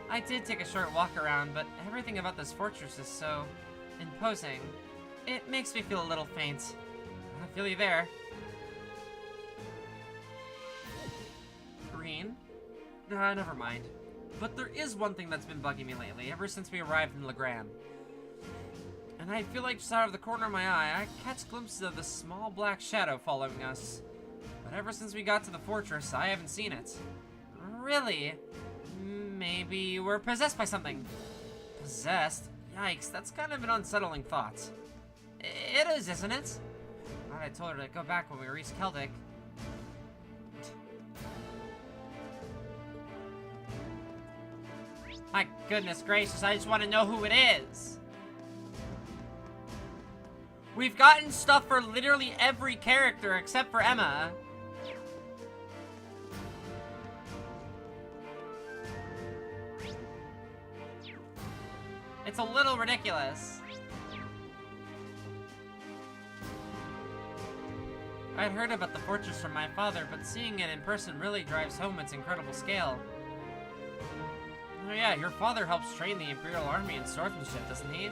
I did take a short walk around, but everything about this fortress is so imposing. It makes me feel a little faint. I feel you there. Green? Never mind. But there is one thing that's been bugging me lately, ever since we arrived in Lohegrin. And I feel like just out of the corner of my eye, I catch glimpses of this small black shadow following us. But ever since we got to the fortress, I haven't seen it. Really? Maybe you were possessed by something. Possessed? Yikes, that's kind of an unsettling thought. It is, isn't it? Glad I told her to go back when we reached Celtic. My goodness gracious, I just want to know who it is. We've gotten stuff for literally every character except for Emma. It's a little ridiculous. I'd heard about the fortress from my father, but seeing it in person really drives home its incredible scale. Oh yeah, your father helps train the Imperial Army in swordsmanship, doesn't he?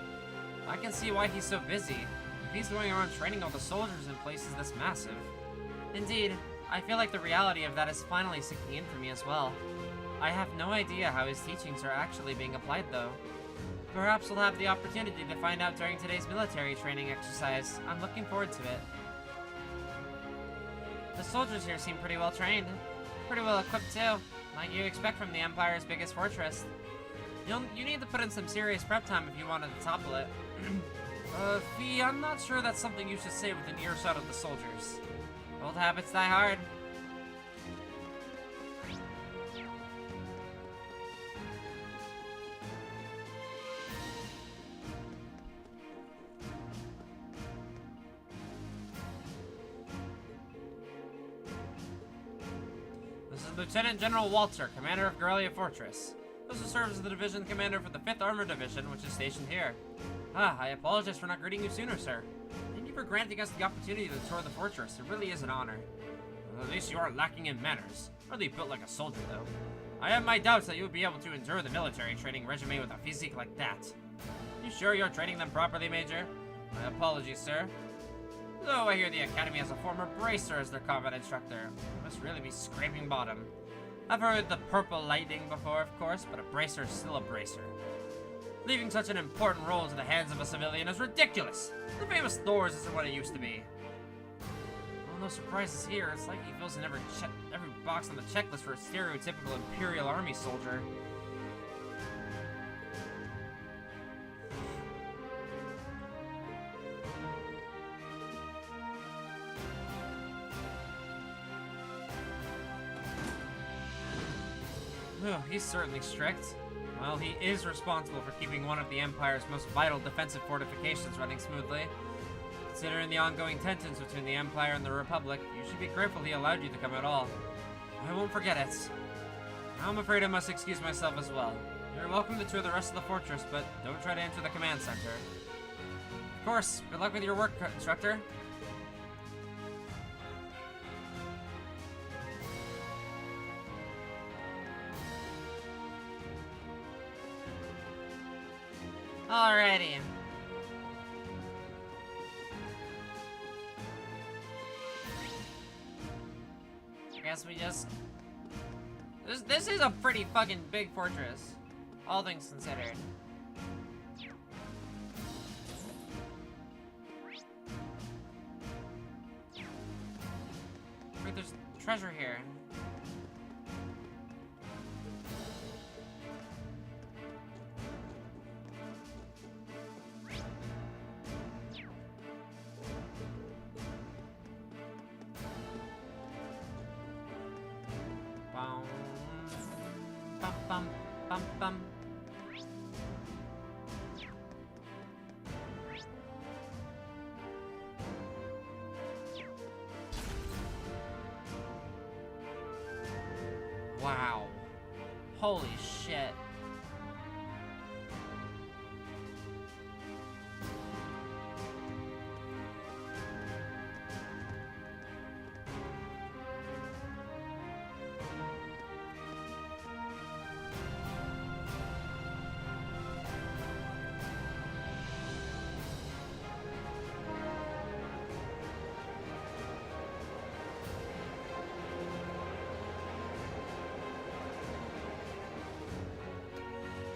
I can see why he's so busy. If he's going around training all the soldiers in places this massive. Indeed, I feel like the reality of that is finally sinking in for me as well. I have no idea how his teachings are actually being applied though. Perhaps we'll have the opportunity to find out during today's military training exercise. I'm looking forward to it. The soldiers here seem pretty well trained. Pretty well equipped too. Like you expect from the Empire's biggest fortress. You need to put in some serious prep time if you wanted to topple it. Fee, I'm not sure that's something you should say within earshot of the soldiers. Old habits die hard. This is Lieutenant General Walter, commander of Garrelia Fortress. This will serve as the division commander for the 5th Armored Division, which is stationed here. I apologize for not greeting you sooner, sir. Thank you for granting us the opportunity to tour the fortress. It really is an honor. Well, at least you aren't lacking in manners. Really built like a soldier, though. I have my doubts that you would be able to endure the military training regimen with a physique like that. You sure you're training them properly, Major? My apologies, sir. Though I hear the Academy has a former bracer as their combat instructor. You must really be scraping bottom. I've heard the purple lightning before, of course, but a bracer is still a bracer. Leaving such an important role into the hands of a civilian is ridiculous. The famous Thors isn't what it used to be. Well, no surprises here. It's like he fills in every box on the checklist for a stereotypical Imperial Army soldier. Oh, he's certainly strict. Well, he is responsible for keeping one of the Empire's most vital defensive fortifications running smoothly. Considering the ongoing tensions between the Empire and the Republic, you should be grateful he allowed you to come at all. I won't forget it. Now I'm afraid I must excuse myself as well. You're welcome to tour the rest of the fortress, but don't try to enter the command center. Of course, good luck with your work, instructor. Alrighty. I guess we just... This is a pretty fucking big fortress. All things considered. Wait, there's treasure here. Bum, bum, bum, bum, bum. Wow. Holy shit.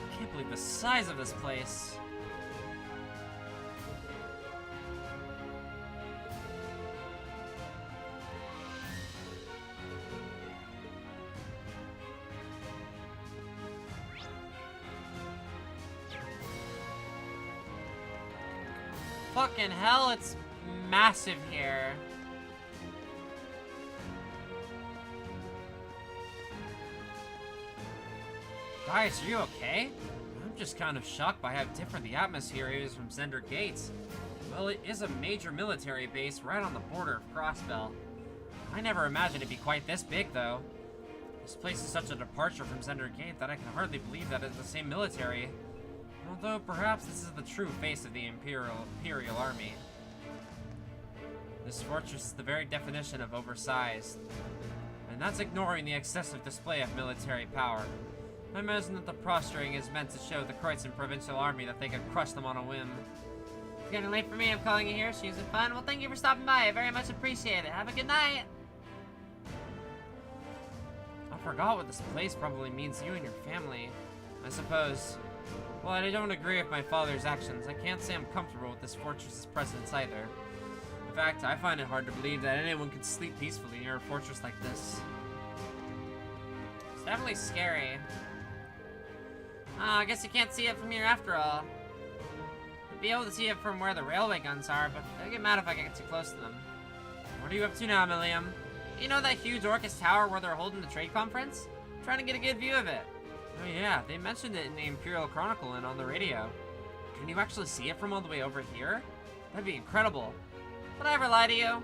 I can't believe the size of this place. Fucking hell, it's massive here. Guys, are you okay? I'm just kind of shocked by how different the atmosphere is from Zender Gates. Well, it is a major military base right on the border of Crossbell. I never imagined it'd be quite this big, though. This place is such a departure from Zender Gate that I can hardly believe that it's the same military. Although, perhaps this is the true face of the Imperial Army. This fortress is the very definition of oversized. And that's ignoring the excessive display of military power. I imagine that the prostrating is meant to show the Kreutzen Provincial Army that they can crush them on a whim. It's getting late for me, I'm calling you here. She's fun. Well, thank you for stopping by. I very much appreciate it. Have a good night. I forgot what this place probably means to you and your family. I suppose. Well, I don't agree with my father's actions. I can't say I'm comfortable with this fortress's presence either. In fact, I find it hard to believe that anyone could sleep peacefully near a fortress like this. It's definitely scary. Oh, I guess you can't see it from here after all. You'd be able to see it from where the railway guns are, but I get mad if I get too close to them. What are you up to now, Milliam? You know that huge Orcus tower where they're holding the trade conference? I'm trying to get a good view of it. Oh yeah, they mentioned it in the Imperial Chronicle and on the radio. Can you actually see it from all the way over here? That'd be incredible. Would I ever lie to you?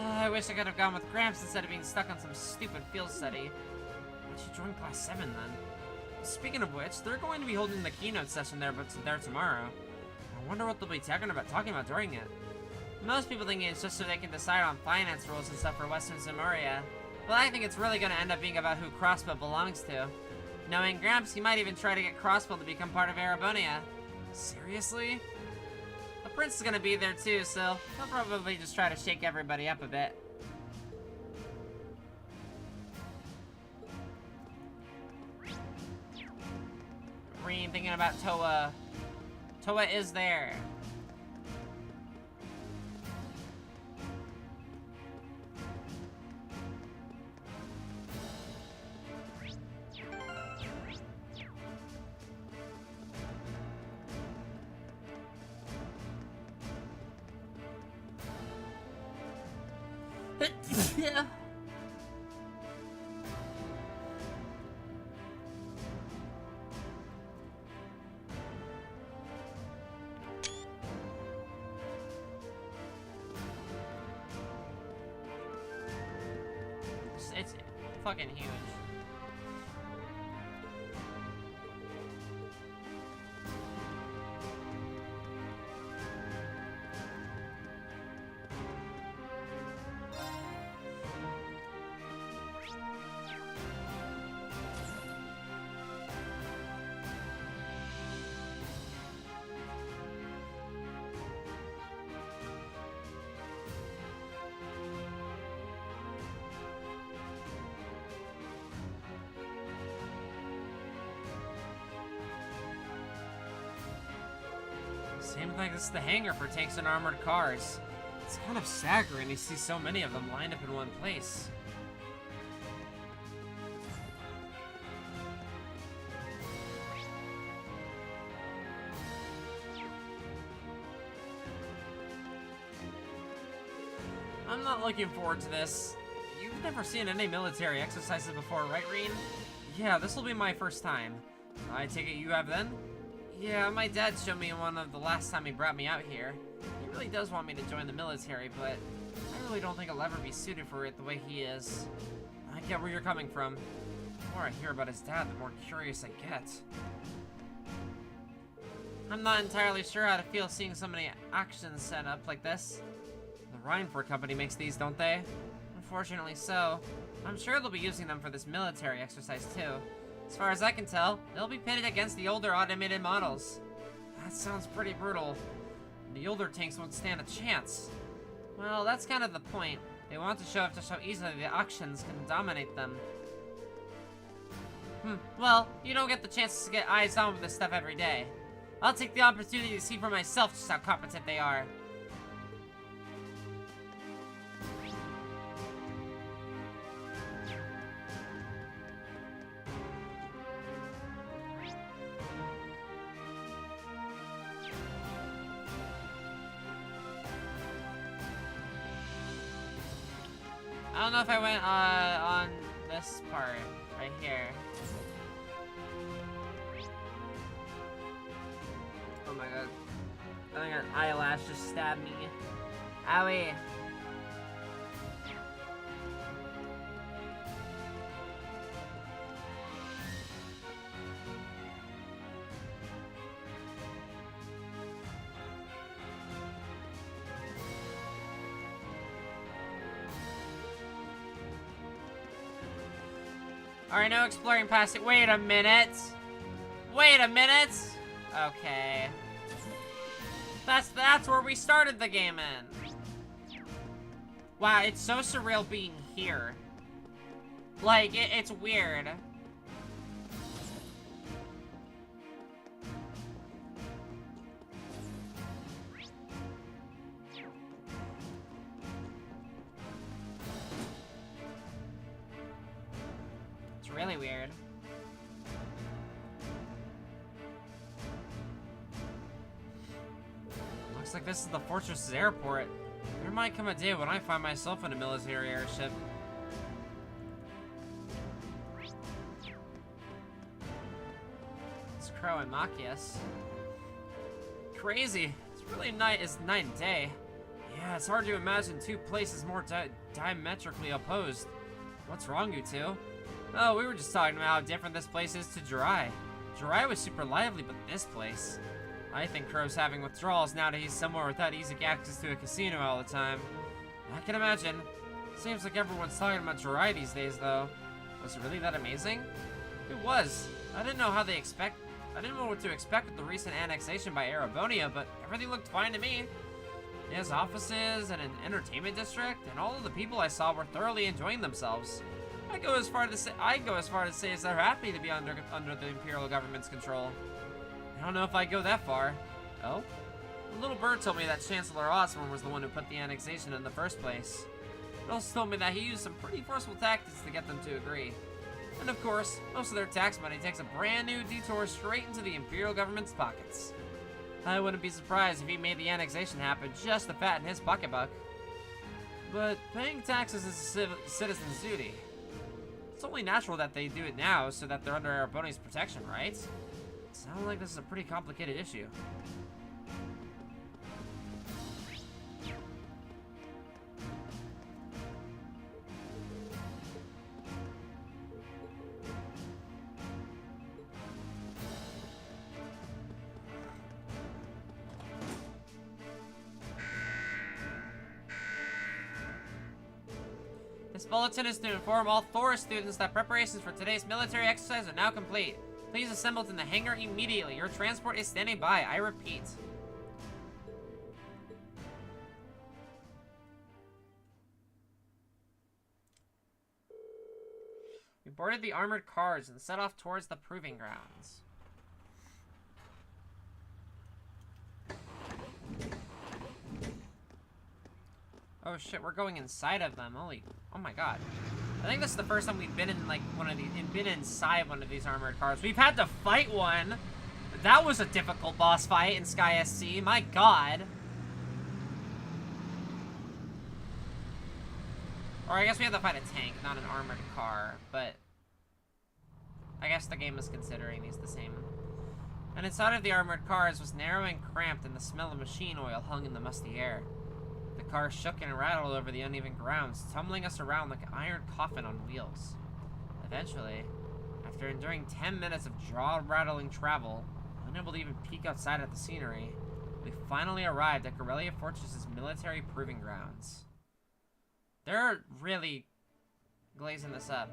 I wish I could have gone with Gramps instead of being stuck on some stupid field study. Why'd you join Class 7 then? Speaking of which, they're going to be holding the keynote session there tomorrow. I wonder what they'll be talking about during it. Most people think it's just so they can decide on finance rules and stuff for Western Zamoria. But I think it's really going to end up being about who Crossbow belongs to. Knowing Gramps, he might even try to get Crossbow to become part of Arabonia. Seriously? The prince is going to be there too, so he'll probably just try to shake everybody up a bit. Reem thinking about Toa. Toa is there. Yeah. It's fucking huge. Seems like this is the hangar for tanks and armored cars. It's kind of staggering to see so many of them lined up in one place. I'm not looking forward to this. you've never seen any military exercises before, right, Reen? Yeah, this will be my first time. I take it you have then? Yeah, my dad showed me one of the last time he brought me out here. He really does want me to join the military, but I really don't think I'll ever be suited for it the way he is. I get where you're coming from. The more I hear about his dad, the more curious I get. I'm not entirely sure how to feel seeing so many actions set up like this. The Reinford Company makes these, don't they? Unfortunately so. I'm sure they'll be using them for this military exercise too. As far as I can tell, they'll be pitted against the older automated models. That sounds pretty brutal. The older tanks won't stand a chance. Well, that's kind of the point. They want to show off just how easily the actions can dominate them. Well, you don't get the chance to get eyes on with this stuff every day. I'll take the opportunity to see for myself just how competent they are. I don't know if I went on this part right here. Oh my god. I think an eyelash just stabbed me. Owie. Alright, no exploring past it. Wait a minute. Wait a minute. Okay. That's where we started the game in. Wow, it's so surreal being here. Like, it's weird. It's really weird. Looks like this is the fortress's airport. There might come a day when I find myself in a military airship. It's Crow and Machias. Crazy. It's really night and day. Yeah, it's hard to imagine two places more diametrically opposed. What's wrong, you two? Oh, we were just talking about how different this place is to Jirai. Jirai was super lively, but this place... I think Crow's having withdrawals now that he's somewhere without easy access to a casino all the time. I can imagine. Seems like everyone's talking about Jirai these days, though. Was it really that amazing? It was. I didn't know what to expect with the recent annexation by Erebonia, but everything looked fine to me. It has offices and an entertainment district, and all of the people I saw were thoroughly enjoying themselves. I go as far to say as they're happy to be under the Imperial government's control. I don't know if I'd go that far. Oh? The little bird told me that Chancellor Osborne was the one who put the annexation in the first place. It also told me that he used some pretty forceful tactics to get them to agree. And of course, most of their tax money takes a brand new detour straight into the Imperial government's pockets. I wouldn't be surprised if he made the annexation happen just to fatten his pocketbook. But paying taxes is a citizen's duty. It's only natural that they do it now so that they're under Erebonia's protection, right? Sounds like this is a pretty complicated issue. This bulletin is to inform all Thor students that preparations for today's military exercise are now complete. Please assemble in the hangar immediately. Your transport is standing by. I repeat. We boarded the armored cars and set off towards the proving grounds. Oh shit, we're going inside of them. Holy, oh my god. I think this is the first time we've been in like been inside one of these armored cars. We've had to fight one. That was a difficult boss fight in Sky SC. My god. Or I guess we have to fight a tank, not an armored car, but I guess the game is considering these the same. And inside of the armored cars was narrow and cramped, and the smell of machine oil hung in the musty air. The car shook and rattled over the uneven grounds, tumbling us around like an iron coffin on wheels. Eventually, after enduring 10 minutes of jaw-rattling travel, unable to even peek outside at the scenery, we finally arrived at Corellia Fortress's military proving grounds. They're really glazing this up.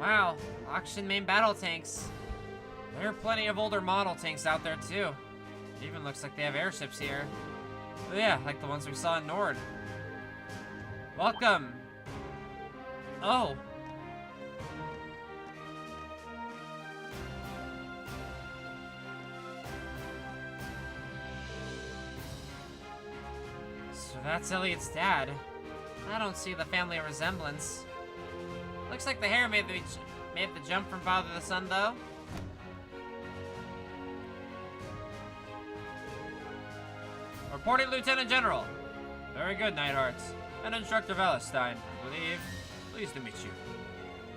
Wow, auction main battle tanks. There are plenty of older model tanks out there too. It even looks like they have airships here. Oh yeah, like the ones we saw in Nord. Welcome. Oh. So that's Elliot's dad. I don't see the family resemblance. Looks like the hair made the jump from father to son, though. Reporting Lieutenant General. Very good, Nighthearts. And Instructor Valestein, I believe. Pleased to meet you.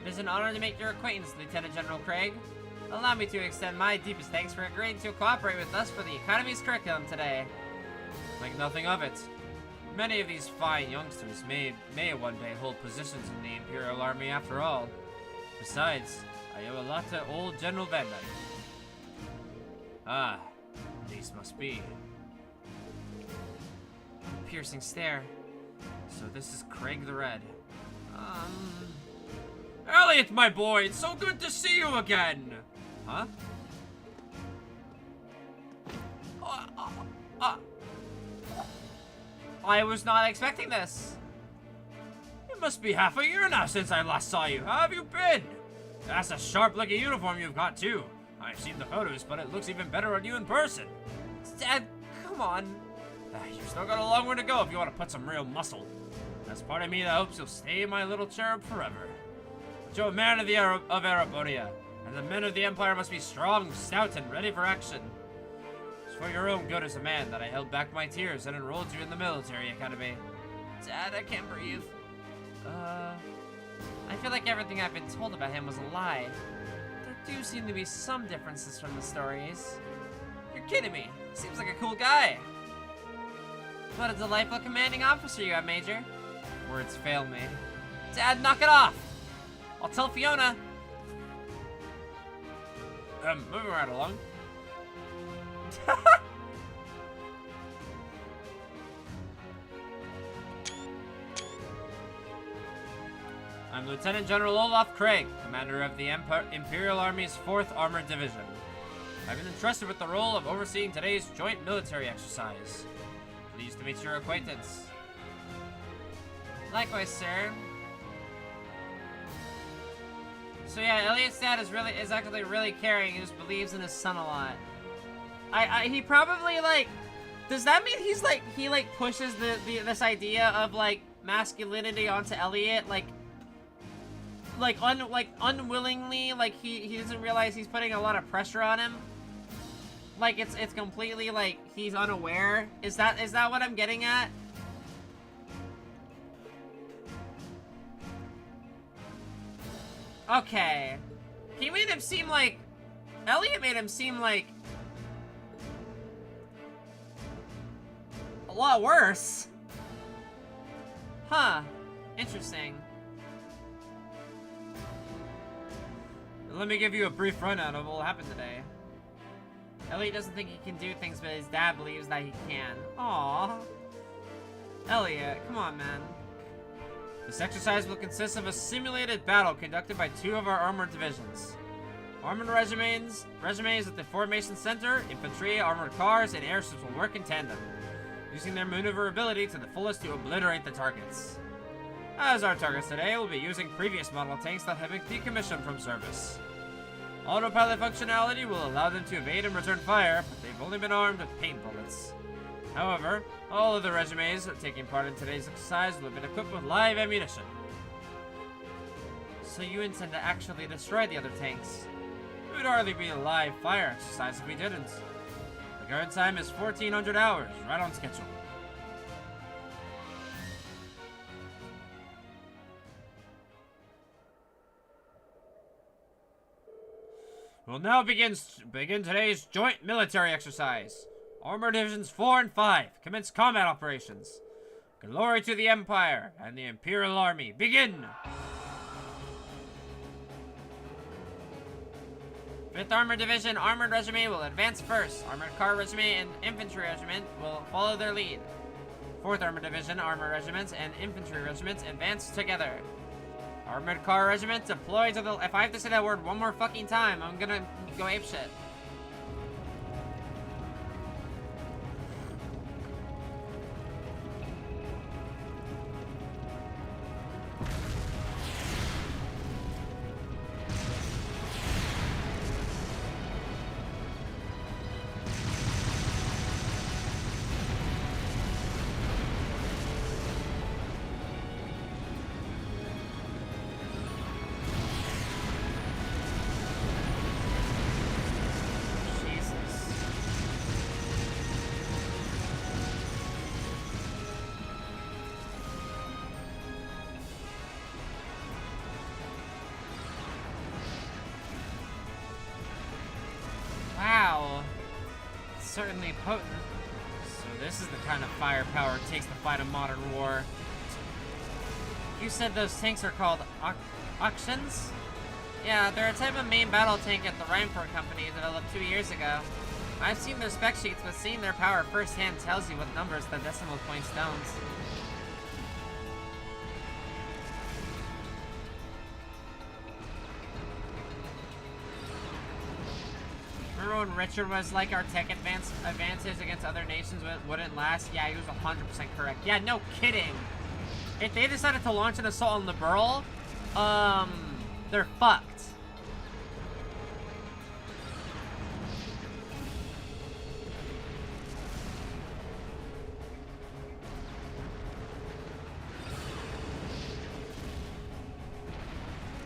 It is an honor to make your acquaintance, Lieutenant General Craig. Allow me to extend my deepest thanks for agreeing to cooperate with us for the Academy's curriculum today. Think nothing of it. Many of these fine youngsters may one day hold positions in the Imperial Army after all. Besides, I owe a lot to old General Van Dyke. Ah, these must be. Piercing stare. So this is Craig the Red. Elliot, my boy, it's so good to see you again! Huh? I was not expecting this. It must be half a year now since I last saw you. How have you been? That's a sharp-looking uniform you've got, too. I've seen the photos, but it looks even better on you in person. Dad, come on. You've still got a long way to go if you want to put some real muscle. There's part of me that hopes you'll stay my little cherub forever. But you're a man of Erebonia, and the men of the Empire must be strong, stout, and ready for action. It's for your own good as a man that I held back my tears and enrolled you in the military academy. Dad, I can't breathe. I feel like everything I've been told about him was a lie. There do seem to be some differences from the stories. You're kidding me. Seems like a cool guy. What a delightful commanding officer you have, Major. Words fail me. Dad, knock it off! I'll tell Fiona. Moving right along. I'm Lieutenant General Olaf Craig, commander of the Imperial Army's 4th Armored Division. I've been entrusted with the role of overseeing today's joint military exercise. Pleased to meet your acquaintance. Likewise, sir. So yeah, Elliot's dad is actually really caring. He just believes in his son a lot. He probably like. Does that mean he pushes this idea of like masculinity onto Elliot unwillingly, like he doesn't realize he's putting a lot of pressure on him? Like it's completely like he's unaware. Is that what I'm getting at? Okay. He made him seem like Elliot made him seem like a lot worse. Huh. Interesting. Let me give you a brief rundown of what will happen today. Elliot doesn't think he can do things, but his dad believes that he can. Aww. Elliot, come on, man. This exercise will consist of a simulated battle conducted by 2 of our armored divisions. Armored regiments at the formation center, infantry, armored cars, and airships will work in tandem, using their maneuverability to the fullest to obliterate the targets. As our targets today, we'll be using previous model tanks that have been decommissioned from service. Autopilot functionality will allow them to evade and return fire, but they've only been armed with paint bullets. However, all of the resumes taking part in today's exercise will have been equipped with live ammunition. So you intend to actually destroy the other tanks? It would hardly be a live fire exercise if we didn't. The current time is 1400 hours, right on schedule. We'll now begin today's joint military exercise. Armor Divisions 4 and 5 commence combat operations. Glory to the Empire and the Imperial Army. Begin! 5th Armored Division Armored Regiment will advance first. Armored Car Regiment and Infantry Regiment will follow their lead. 4th Armored Division Armored Regiments and Infantry Regiments advance together. Armored Car Regiment deploy to the... If I have to say that word one more fucking time, I'm gonna go apeshit. Wow. Certainly potent. So this is the kind of firepower it takes to fight a modern war. You said those tanks are called auctions? Yeah, they're a type of main battle tank at the Reinford Company developed 2 years ago. I've seen their spec sheets, but seeing their power firsthand tells you what numbers the decimal point stones. Remember when Richard was like our tech advantage against other nations wouldn't last? Yeah, he was 100% correct. Yeah, no kidding. If they decided to launch an assault on Liberl, they're fucked.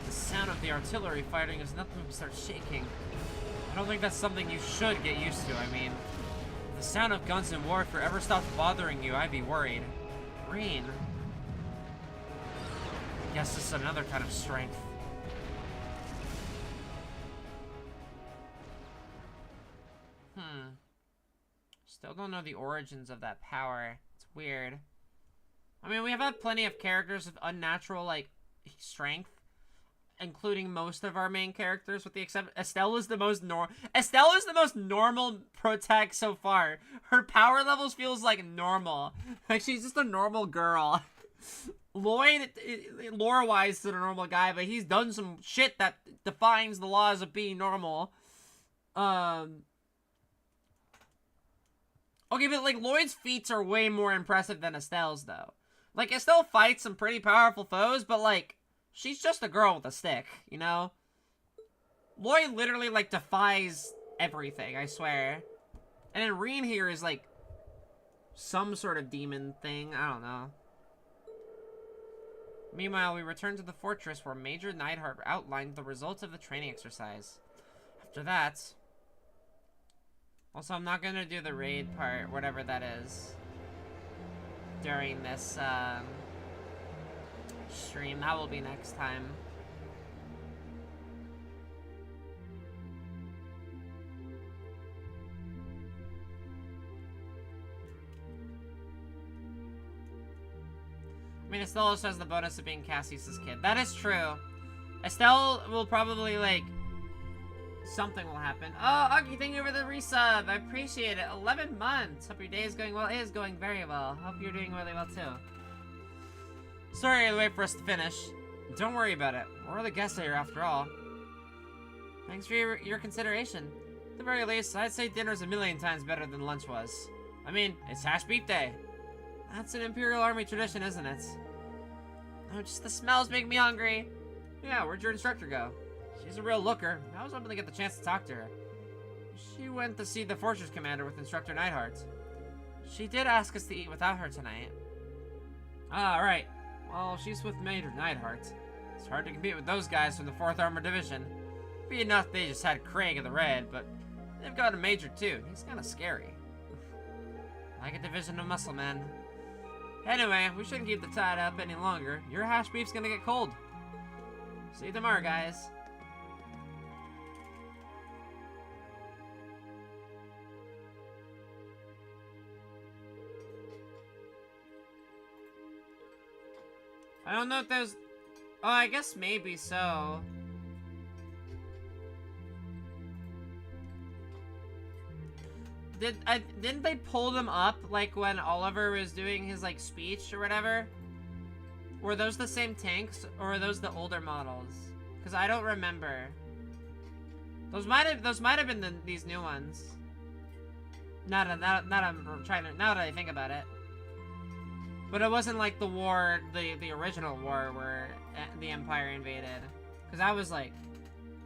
The sound of the artillery fighting is nothing but start shaking. I don't think that's something you should get used to. I mean, if the sound of guns in warfare ever stopped bothering you, I'd be worried. Green. I guess this is another kind of strength. Still don't know the origins of that power. It's weird. I mean, we have had plenty of characters with unnatural, like, strength. Including most of our main characters, with the exception Estelle is the most normal protag so far. Her power levels feels like normal. Like she's just a normal girl. Lloyd, lore-wise, is a normal guy, but he's done some shit that defines the laws of being normal. Okay, but like Lloyd's feats are way more impressive than Estelle's, though. Like Estelle fights some pretty powerful foes, but like. She's just a girl with a stick, you know? Lloyd literally, like, defies everything, I swear. And then Reen here is, like, some sort of demon thing. I don't know. Meanwhile, we return to the fortress where Major Neidhart outlined the results of the training exercise. After that... Also, I'm not gonna do the raid part, whatever that is. During this, stream. That will be next time. I mean, Estelle also has the bonus of being Cassius's kid. That is true. Estelle will probably, like, something will happen. Oh, Augie, thank you for the resub. I appreciate it. 11 months. Hope your day is going well. It is going very well. Hope you're doing really well, too. Sorry to wait for us to finish. Don't worry about it. We're the guests here after all. Thanks for your consideration. At the very least, I'd say dinner's a million times better than lunch was. I mean, it's hash beef day. That's an Imperial Army tradition, isn't it? Oh, just the smells make me hungry. Yeah, where'd your instructor go? She's a real looker. I was hoping to get the chance to talk to her. She went to see the Fortress Commander with Instructor Neidhart. She did ask us to eat without her tonight. Ah, right. Well, she's with Major Neidhart. It's hard to compete with those guys from the 4th Armored Division. Be enough they just had Craig of the Red, but they've got a Major too. He's kind of scary. Like a division of muscle men. Anyway, we shouldn't keep the tide up any longer. Your hash beef's gonna get cold. See you tomorrow, guys. I don't know if there's... Oh, I guess maybe so. Didn't they pull them up, like, when Oliver was doing his, like, speech or whatever? Were those the same tanks, or are those the older models? Because I don't remember. Those might have been these new ones. Now that I think about it. But it wasn't like the war, the original war where the Empire invaded. Because that was like,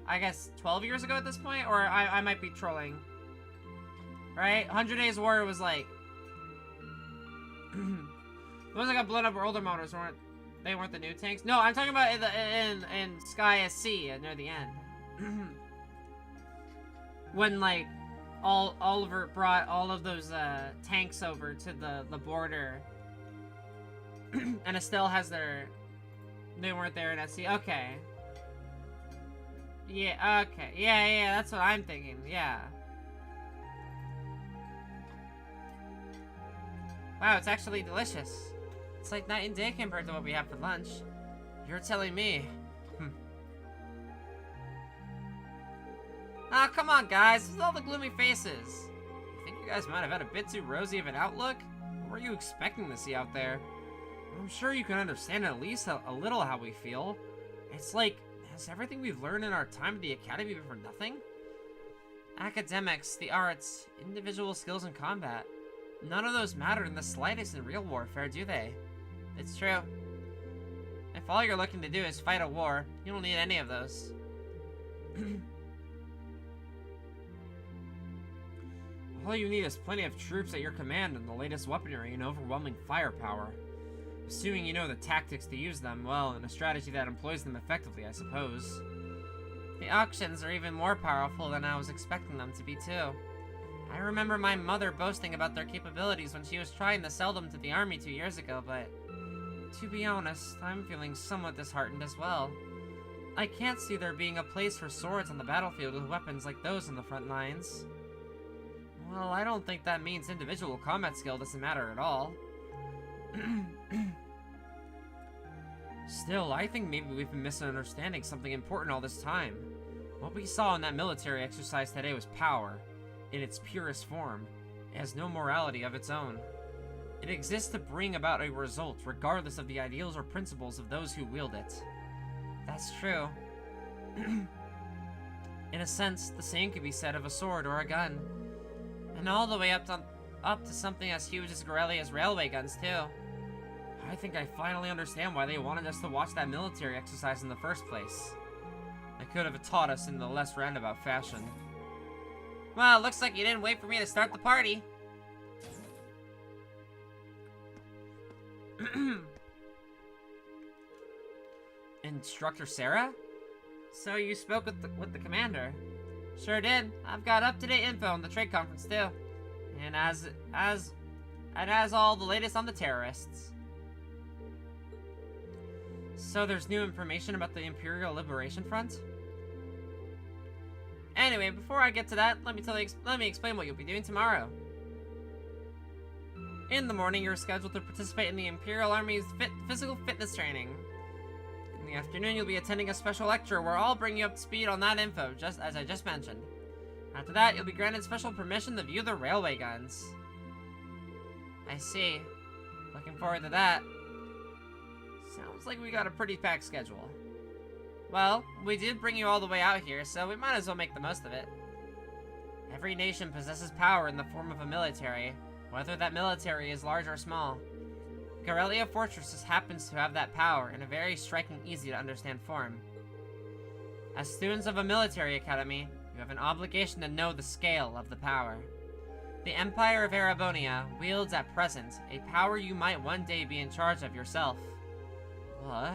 I guess 12 years ago at this point? Or I might be trolling. Right? 100 Days War was like... the ones that got blown up were older motors, they weren't the new tanks? No, I'm talking about in Sky SC near the end. When like, Oliver brought all of those tanks over to the border. And Estelle has their... They weren't there in SC. Okay. Yeah, okay. Yeah, that's what I'm thinking. Yeah. Wow, it's actually delicious. It's like night and day compared to what we have for lunch. You're telling me. Ah, come on, guys. This is all the gloomy faces. You think you guys might have had a bit too rosy of an outlook? What were you expecting to see out there? I'm sure you can understand at least a little how we feel. It's like, has everything we've learned in our time at the Academy been for nothing? Academics, the arts, individual skills in combat. None of those matter in the slightest in real warfare, do they? It's true. If all you're looking to do is fight a war, you don't need any of those. All you need is plenty of troops at your command and the latest weaponry and overwhelming firepower. Assuming you know the tactics to use them well and a strategy that employs them effectively, I suppose. The auctions are even more powerful than I was expecting them to be, too. I remember my mother boasting about their capabilities when she was trying to sell them to the army 2 years ago, but... to be honest, I'm feeling somewhat disheartened as well. I can't see there being a place for swords on the battlefield with weapons like those on the front lines. Well, I don't think that means individual combat skill doesn't matter at all. Still, I think maybe we've been misunderstanding something important all this time. What we saw in that military exercise today was power. In its purest form. It has no morality of its own. It exists to bring about a result, regardless of the ideals or principles of those who wield it. That's true. In a sense, the same could be said of a sword or a gun. And all the way up to something as huge as Gorelia's railway guns, too. I think I finally understand why they wanted us to watch that military exercise in the first place. They could have taught us in the less roundabout fashion. Well, looks like you didn't wait for me to start the party. Instructor Sarah? So you spoke with the commander? Sure did. I've got up-to-date info on the trade conference too. And as all the latest on the terrorists. So there's new information about the Imperial Liberation Front? Anyway, before I get to that, let me explain what you'll be doing tomorrow. In the morning, you're scheduled to participate in the Imperial Army's physical fitness training. In the afternoon, you'll be attending a special lecture where I'll bring you up to speed on that info, just as I just mentioned. After that, you'll be granted special permission to view the railway guns. I see. Looking forward to that. Sounds like we got a pretty packed schedule. Well, we did bring you all the way out here, so we might as well make the most of it. Every nation possesses power in the form of a military, whether that military is large or small. Gorelia Fortress happens to have that power in a very striking, easy-to-understand form. As students of a military academy, you have an obligation to know the scale of the power. The Empire of Erebonia wields at present a power you might one day be in charge of yourself. What?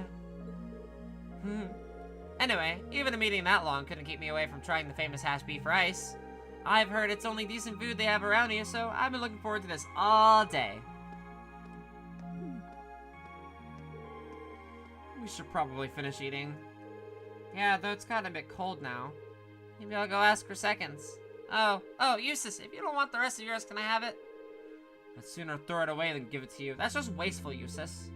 Anyway, even a meeting that long couldn't keep me away from trying the famous hash beef rice. I've heard it's only decent food they have around here, so I've been looking forward to this all day. We should probably finish eating. Yeah, though it's gotten a bit cold now. Maybe I'll go ask for seconds. Oh, Eustace, if you don't want the rest of yours, can I have it? I'd sooner throw it away than give it to you. That's just wasteful, Eustace.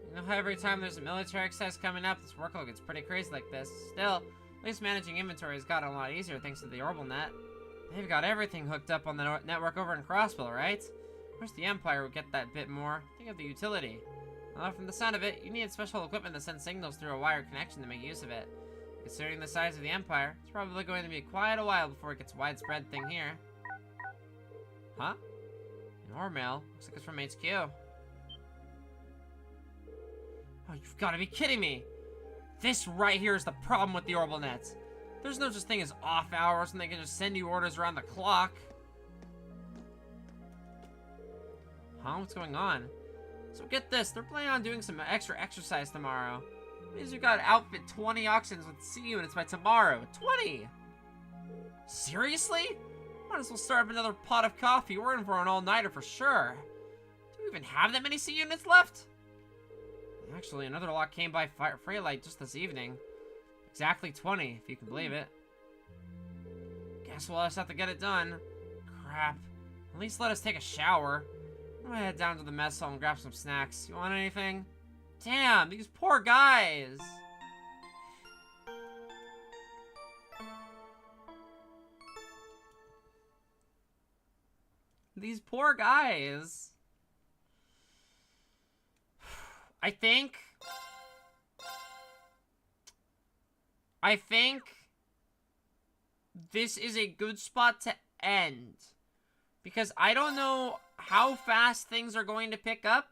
You know how every time there's a military exercise coming up, this workload gets pretty crazy like this. Still, at least managing inventory has gotten a lot easier thanks to the orbital net. They've got everything hooked up on the network over in Crossville, right? Wish the Empire would get that bit more. Think of the utility. Well, from the sound of it, you need special equipment that sends signals through a wired connection to make use of it. Considering the size of the Empire, it's probably going to be quite a while before it gets a widespread thing here. Huh? An ore mail? Looks like it's from HQ. Oh, you've got to be kidding me! This right here is the problem with the orbital nets. There's no such thing as off hours, and they can just send you orders around the clock. Huh? What's going on? So get this, they're planning on doing some extra exercise tomorrow. It means we've got to outfit 20 auctions with C units by tomorrow. 20! Seriously? Might as well start up another pot of coffee. We're in for an all-nighter for sure. Do we even have that many C units left? Actually, another lot came by Freelight just this evening. Exactly 20, if you can believe it. Guess we'll just have to get it done. Crap. At least let us take a shower. I'm gonna head down to the mess hall and grab some snacks. You want anything? Damn, these poor guys! These poor guys! I think this is a good spot to end. Because I don't know how fast things are going to pick up.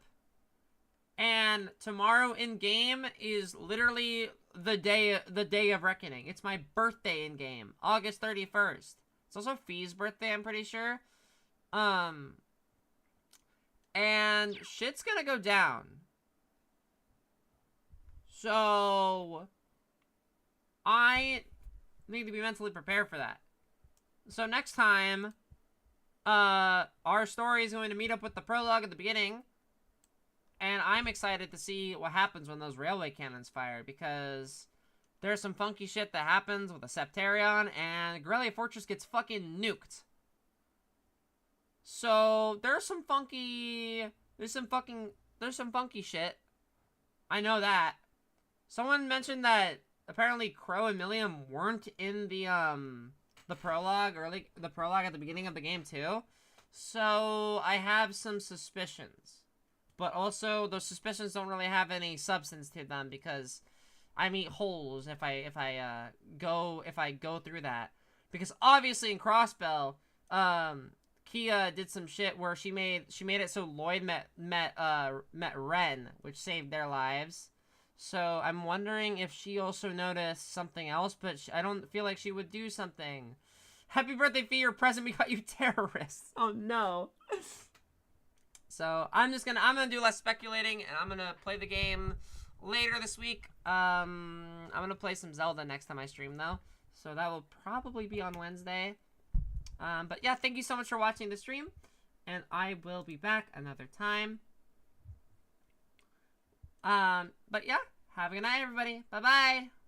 And tomorrow in game is literally the day of reckoning. It's my birthday in game, August 31st. It's also Fee's birthday, I'm pretty sure. And shit's gonna go down. So I need to be mentally prepared for that. So next time, our story is going to meet up with the prologue at the beginning. And I'm excited to see what happens when those railway cannons fire, because there's some funky shit that happens with a Septarion, and Grelia Fortress gets fucking nuked. So there's some funky shit. I know that. Someone mentioned that apparently Crow and Milliam weren't in the prologue at the beginning of the game too. So I have some suspicions. But also, those suspicions don't really have any substance to them because I meet holes if I go through that. Because obviously in Crossbell, Kia did some shit where she made it so Lloyd met Ren, which saved their lives. So I'm wondering if she also noticed something else, but I don't feel like she would do something. Happy birthday, Fee! Your present, we got you terrorists. Oh no. So I'm gonna do less speculating, and I'm gonna play the game later this week. I'm gonna play some Zelda next time I stream though, so that will probably be on Wednesday. But yeah, thank you so much for watching the stream, and I will be back another time. But yeah, have a good night, everybody. Bye bye.